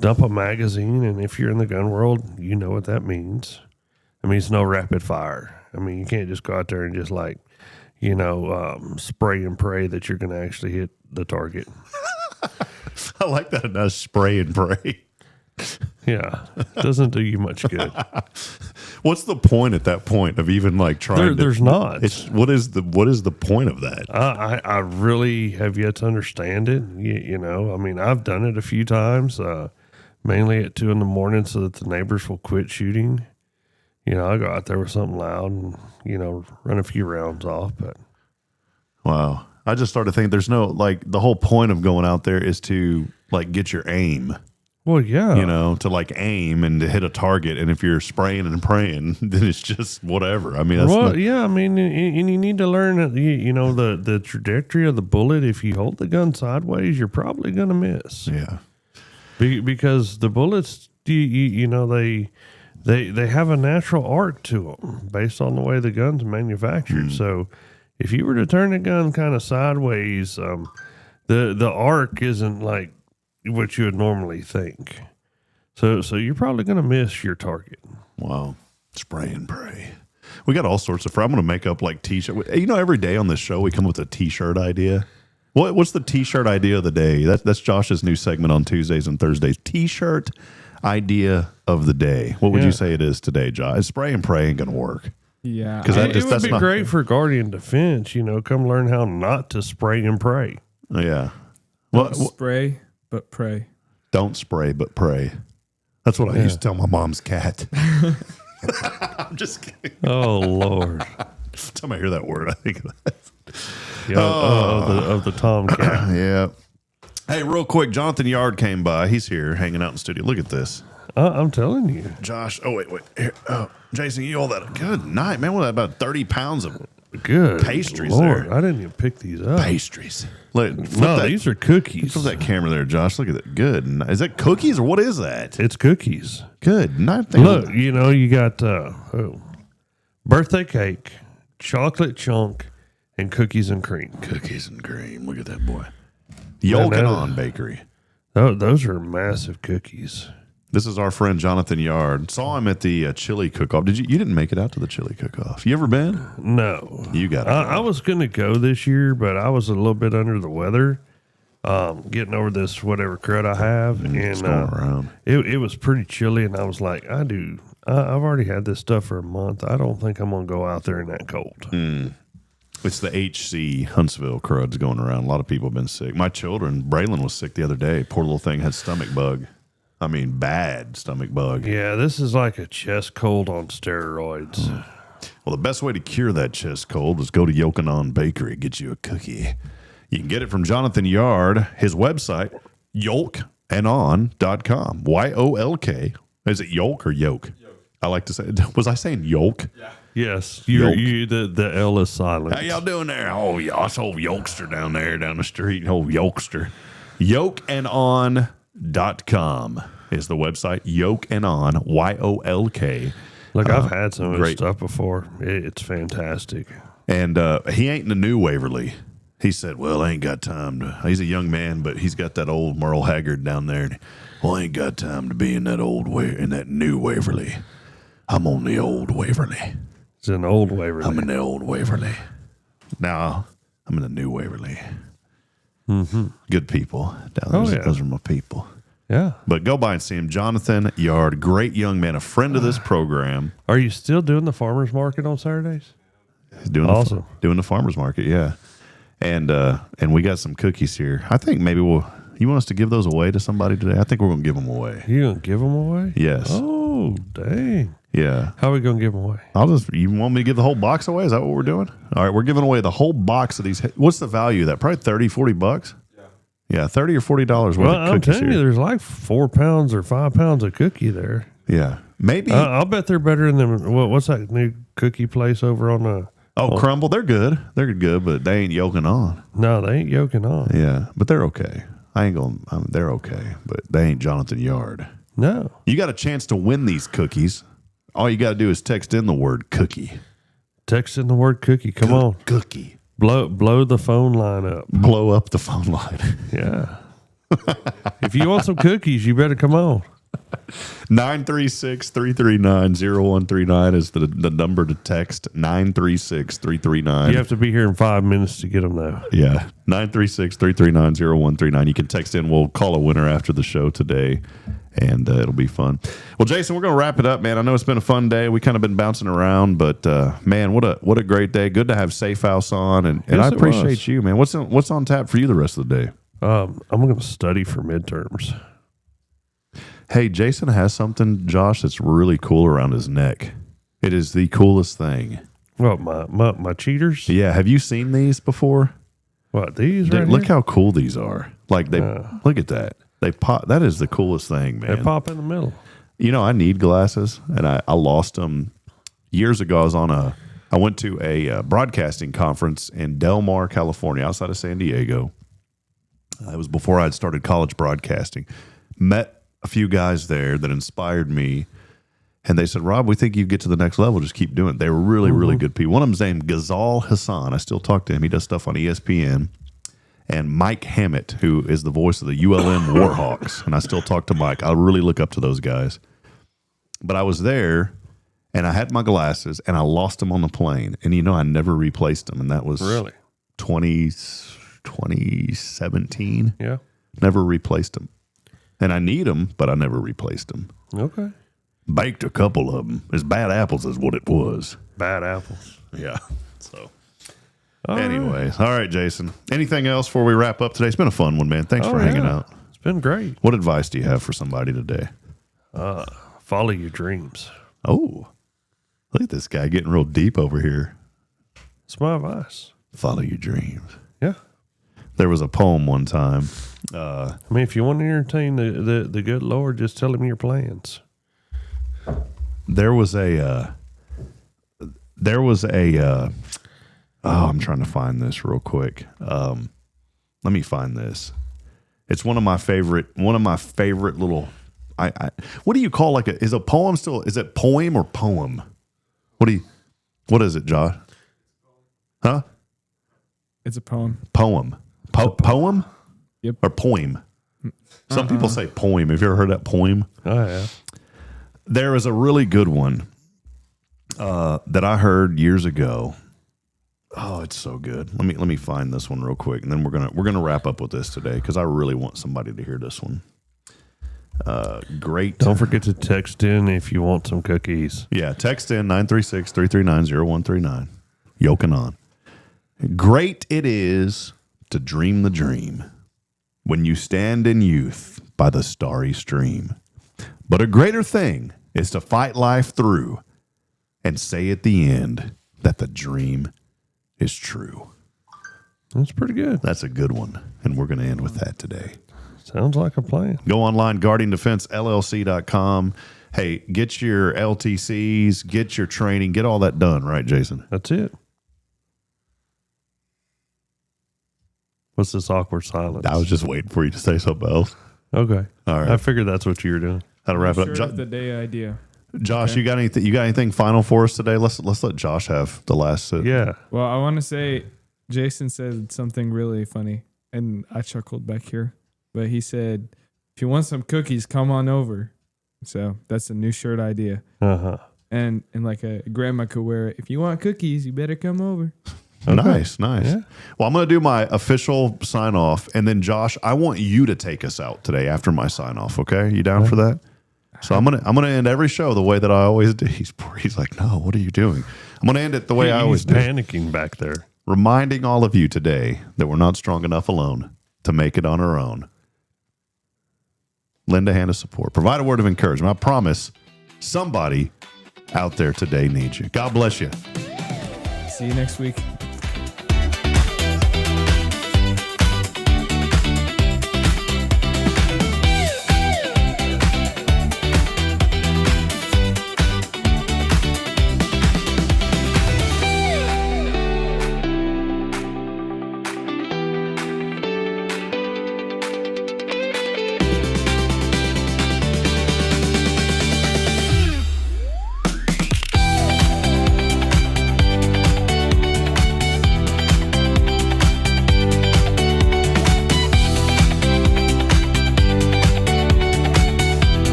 [SPEAKER 3] dump a magazine. And if you're in the gun world, you know what that means. It means no rapid fire. I mean, you can't just go out there and just spray and pray that you're going to actually hit the target.
[SPEAKER 2] I like that. Nice spray and pray.
[SPEAKER 3] Yeah, doesn't do you much good.
[SPEAKER 2] What's the point at that point of even trying?
[SPEAKER 3] There's not.
[SPEAKER 2] What is the point of that?
[SPEAKER 3] I really have yet to understand it. I mean, I've done it a few times, mainly at 2 a.m. so that the neighbors will quit shooting. I go out there with something loud and run a few rounds off. But
[SPEAKER 2] wow, I just started thinking there's no the whole point of going out there is to get your aim.
[SPEAKER 3] Well, yeah.
[SPEAKER 2] To aim and to hit a target. And if you're spraying and praying, then it's just whatever. I mean,
[SPEAKER 3] I mean, and you need to learn that, the trajectory of the bullet. If you hold the gun sideways, you're probably going to miss.
[SPEAKER 2] Yeah.
[SPEAKER 3] Because the bullets, they have a natural arc to them based on the way the gun's manufactured. So if you were to turn the gun kind of sideways, the arc isn't what you would normally think. So you're probably going to miss your target.
[SPEAKER 2] Wow. Spray and pray. We got all sorts of, I'm going to make up t-shirt. Every day on this show, we come up with a t-shirt idea. What's the t-shirt idea of the day? That's Josh's new segment on Tuesdays and Thursdays. T-shirt idea of the day. What would you say it is today, Josh? Spray and pray ain't going to work.
[SPEAKER 4] Yeah.
[SPEAKER 3] Because it would be great for Guardian Defense, come learn how not to spray and pray.
[SPEAKER 2] Yeah.
[SPEAKER 4] Don't spray, but pray.
[SPEAKER 2] Don't spray, but pray. That's what I used to tell my mom's cat. I'm just kidding.
[SPEAKER 3] Oh, Lord.
[SPEAKER 2] Every time I hear that word, I think of that.
[SPEAKER 3] Yeah, of the tomcat.
[SPEAKER 2] Yeah. Hey, real quick, Jonathan Yard came by. He's here hanging out in the studio. Look at this.
[SPEAKER 3] I'm telling you.
[SPEAKER 2] Josh. Oh, wait. Here. Oh, Jason, you all that. Good night, man. What about 30 pounds of
[SPEAKER 3] good
[SPEAKER 2] pastries
[SPEAKER 3] Lord,
[SPEAKER 2] there?
[SPEAKER 3] I didn't even pick these up.
[SPEAKER 2] Pastries.
[SPEAKER 3] These are cookies.
[SPEAKER 2] Flip that camera there, Josh. Look at that. Good. Is that cookies or what is that?
[SPEAKER 3] It's cookies.
[SPEAKER 2] Good night.
[SPEAKER 3] Look, you got birthday cake, chocolate chunk, and cookies and cream.
[SPEAKER 2] Cookies and cream. Look at that boy. Yokenon Bakery.
[SPEAKER 3] Those are massive cookies.
[SPEAKER 2] This is our friend Jonathan Yard. Saw him at the chili cook-off. You didn't make it out to the chili cook-off. You ever been?
[SPEAKER 3] No.
[SPEAKER 2] You got it.
[SPEAKER 3] I was going to go this year, but I was a little bit under the weather, getting over this whatever crud I have. And
[SPEAKER 2] going around.
[SPEAKER 3] It was pretty chilly, and I was like, I've already had this stuff for a month. I don't think I'm going to go out there in that cold.
[SPEAKER 2] It's the HC Huntsville crud's going around. A lot of people have been sick. My children, Braylon was sick the other day. Poor little thing had stomach bug. I mean, bad stomach bug.
[SPEAKER 3] Yeah, this is like a chest cold on steroids.
[SPEAKER 2] Well, the best way to cure that chest cold is go to Yokenon Bakery, get you a cookie. You can get it from Jonathan Yard, his website, yolkandoN.com. YOLK. Is it yolk or yolk? I like to say, was I saying yolk? Yeah.
[SPEAKER 3] Yes. The L is silent.
[SPEAKER 2] How y'all doing there? Oh, yeah, it's old Yolkster down there down the street. Old Yolkster. YolkandoN.com is the website. Yolkandon, YOLK.
[SPEAKER 3] Look, I've had some of his stuff before. It's fantastic.
[SPEAKER 2] And he ain't in the new Waverly. He said, well, I ain't got time to. He's a young man, but he's got that old Merle Haggard down there. Well, I ain't got time to be in that in that new Waverly. I'm on the old Waverly.
[SPEAKER 3] It's an old Waverly.
[SPEAKER 2] I'm in the old Waverly. Now, I'm in the new Waverly. Mm-hmm. Good people down there. Those are my people.
[SPEAKER 3] Yeah.
[SPEAKER 2] But go by and see him. Jonathan Yard, great young man, a friend of this program.
[SPEAKER 3] Are you still doing the farmer's market on Saturdays?
[SPEAKER 2] He's doing doing the farmer's market, yeah. And we got some cookies here. I think maybe you want us to give those away to somebody today? I think we're going to give them away.
[SPEAKER 3] You going to give them away?
[SPEAKER 2] Yes.
[SPEAKER 3] Oh, dang.
[SPEAKER 2] Yeah.
[SPEAKER 3] How are we going to give them away?
[SPEAKER 2] You want me to give the whole box away? Is that what we're doing? All right, we're giving away the whole box of these. What's the value of that? Probably $30-$40? Yeah, $30 or $40 worth of cookies.
[SPEAKER 3] I'm telling you, there's like 4 pounds or 5 pounds of cookie there.
[SPEAKER 2] Yeah. Maybe.
[SPEAKER 3] I'll bet they're better than what's that new cookie place over on the...
[SPEAKER 2] Crumble. They're good. They're good, but they ain't yoking on.
[SPEAKER 3] No, they ain't yoking on.
[SPEAKER 2] Yeah, but they're okay. They're okay, but they ain't Jonathan Yard.
[SPEAKER 3] No.
[SPEAKER 2] You got a chance to win these cookies. All you got to do is text in the word cookie.
[SPEAKER 3] Text in the word cookie. Come on.
[SPEAKER 2] Cookie.
[SPEAKER 3] Blow the phone line up.
[SPEAKER 2] Blow up the phone line.
[SPEAKER 3] Yeah. If you want some cookies, you better come on.
[SPEAKER 2] 936-339-0139 is the number to text. 936-339.
[SPEAKER 3] You have to be here in 5 minutes to get them, though.
[SPEAKER 2] Yeah. 936-339-0139. You can text in. We'll call a winner after the show today, and it'll be fun. Well, Jason, we're going to wrap it up, man. I know it's been a fun day. We kind of been bouncing around, but man, what a great day. Good to have Safe House on, and I appreciate you, man. What's on tap for you the rest of the day?
[SPEAKER 3] I'm going to study for midterms.
[SPEAKER 2] Hey, Jason has something, Josh, that's really cool around his neck. It is the coolest thing.
[SPEAKER 3] What, my cheaters?
[SPEAKER 2] Yeah. Have you seen these before?
[SPEAKER 3] What, these
[SPEAKER 2] Dude,
[SPEAKER 3] right
[SPEAKER 2] look
[SPEAKER 3] here?
[SPEAKER 2] how cool these are. Like look at that. They pop. That is the coolest thing, man.
[SPEAKER 3] They pop in the middle.
[SPEAKER 2] You know, I need glasses, and I lost them years ago. I went to a broadcasting conference in Del Mar, California, outside of San Diego. It was before I had started college broadcasting. Met a few guys there that inspired me, and they said, Rob, we think you get to the next level. Just keep doing it. They were really, really good people. One of them's named Ghazal Hassan. I still talk to him. He does stuff on ESPN. And Mike Hammett, who is the voice of the ULM Warhawks. And I still talk to Mike. I really look up to those guys. But I was there, and I had my glasses, and I lost them on the plane. And, you know, I never replaced them. And that was
[SPEAKER 3] really
[SPEAKER 2] 2017.
[SPEAKER 3] Yeah.
[SPEAKER 2] Never replaced them. And I need them, but I never replaced them.
[SPEAKER 3] Okay.
[SPEAKER 2] Baked a couple of them. As bad apples is what it was.
[SPEAKER 3] Bad apples.
[SPEAKER 2] Yeah. So, anyways. All right, Jason. Anything else before we wrap up today? It's been a fun one, man. Thanks for hanging out.
[SPEAKER 3] It's been great.
[SPEAKER 2] What advice do you have for somebody today?
[SPEAKER 3] Follow your dreams.
[SPEAKER 2] Oh, look at this guy getting real deep over here.
[SPEAKER 3] It's my advice.
[SPEAKER 2] Follow your dreams.
[SPEAKER 3] Yeah.
[SPEAKER 2] There was a poem one time.
[SPEAKER 3] I mean, if you want to entertain the good Lord, just tell him your plans.
[SPEAKER 2] There was a I'm trying to find this real quick. Let me find this. It's one of my favorite little, what do you call is a poem is it poem or poem? What is it, Josh? Huh?
[SPEAKER 4] It's a poem.
[SPEAKER 2] Poem. Poem?
[SPEAKER 4] Yep.
[SPEAKER 2] Or poem. Some people say poem. Have you ever heard that poem?
[SPEAKER 3] Oh, yeah.
[SPEAKER 2] There is a really good one that I heard years ago. Oh, it's so good. Let me find this one real quick, and then we're gonna wrap up with this today because I really want somebody to hear this one. Great.
[SPEAKER 3] Don't forget to text in if you want some cookies.
[SPEAKER 2] Yeah, text in 936-339-0139. Yoking on. Great it is to dream the dream when you stand in youth by the starry stream. But a greater thing is to fight life through and say at the end that the dream is true.
[SPEAKER 3] That's pretty good.
[SPEAKER 2] That's a good one. And we're going to end with that today.
[SPEAKER 3] Sounds like a plan.
[SPEAKER 2] Go online, GuardianDefenseLLC.com. Hey, get your LTCs, get your training, get all that done, right, Jason?
[SPEAKER 3] That's it. What's this awkward silence?
[SPEAKER 2] I was just waiting for you to say something else.
[SPEAKER 3] Okay.
[SPEAKER 2] All right.
[SPEAKER 3] I figured that's what you were doing.
[SPEAKER 2] That'll wrap it up.
[SPEAKER 4] Shirt of the day idea.
[SPEAKER 2] Josh, you got anything? You got anything final for us today? Let's let Josh have the last sip.
[SPEAKER 3] Yeah.
[SPEAKER 4] Well, I want to say Jason said something really funny, and I chuckled back here. But he said, "If you want some cookies, come on over." So that's a new shirt idea. And like a grandma could wear it. If you want cookies, you better come over.
[SPEAKER 2] Okay. Nice.
[SPEAKER 3] Yeah.
[SPEAKER 2] Well, I'm going to do my official sign off, and then Josh, I want you to take us out today after my sign off. Okay, you down for that? So I'm gonna end every show the way that I always do. He's like, no, what are you doing? I'm gonna end it the way I always do.
[SPEAKER 3] He's panicking back there,
[SPEAKER 2] reminding all of you today that we're not strong enough alone to make it on our own. Lend a hand of support. Provide a word of encouragement. I promise somebody out there today needs you. God bless you.
[SPEAKER 4] See you next week.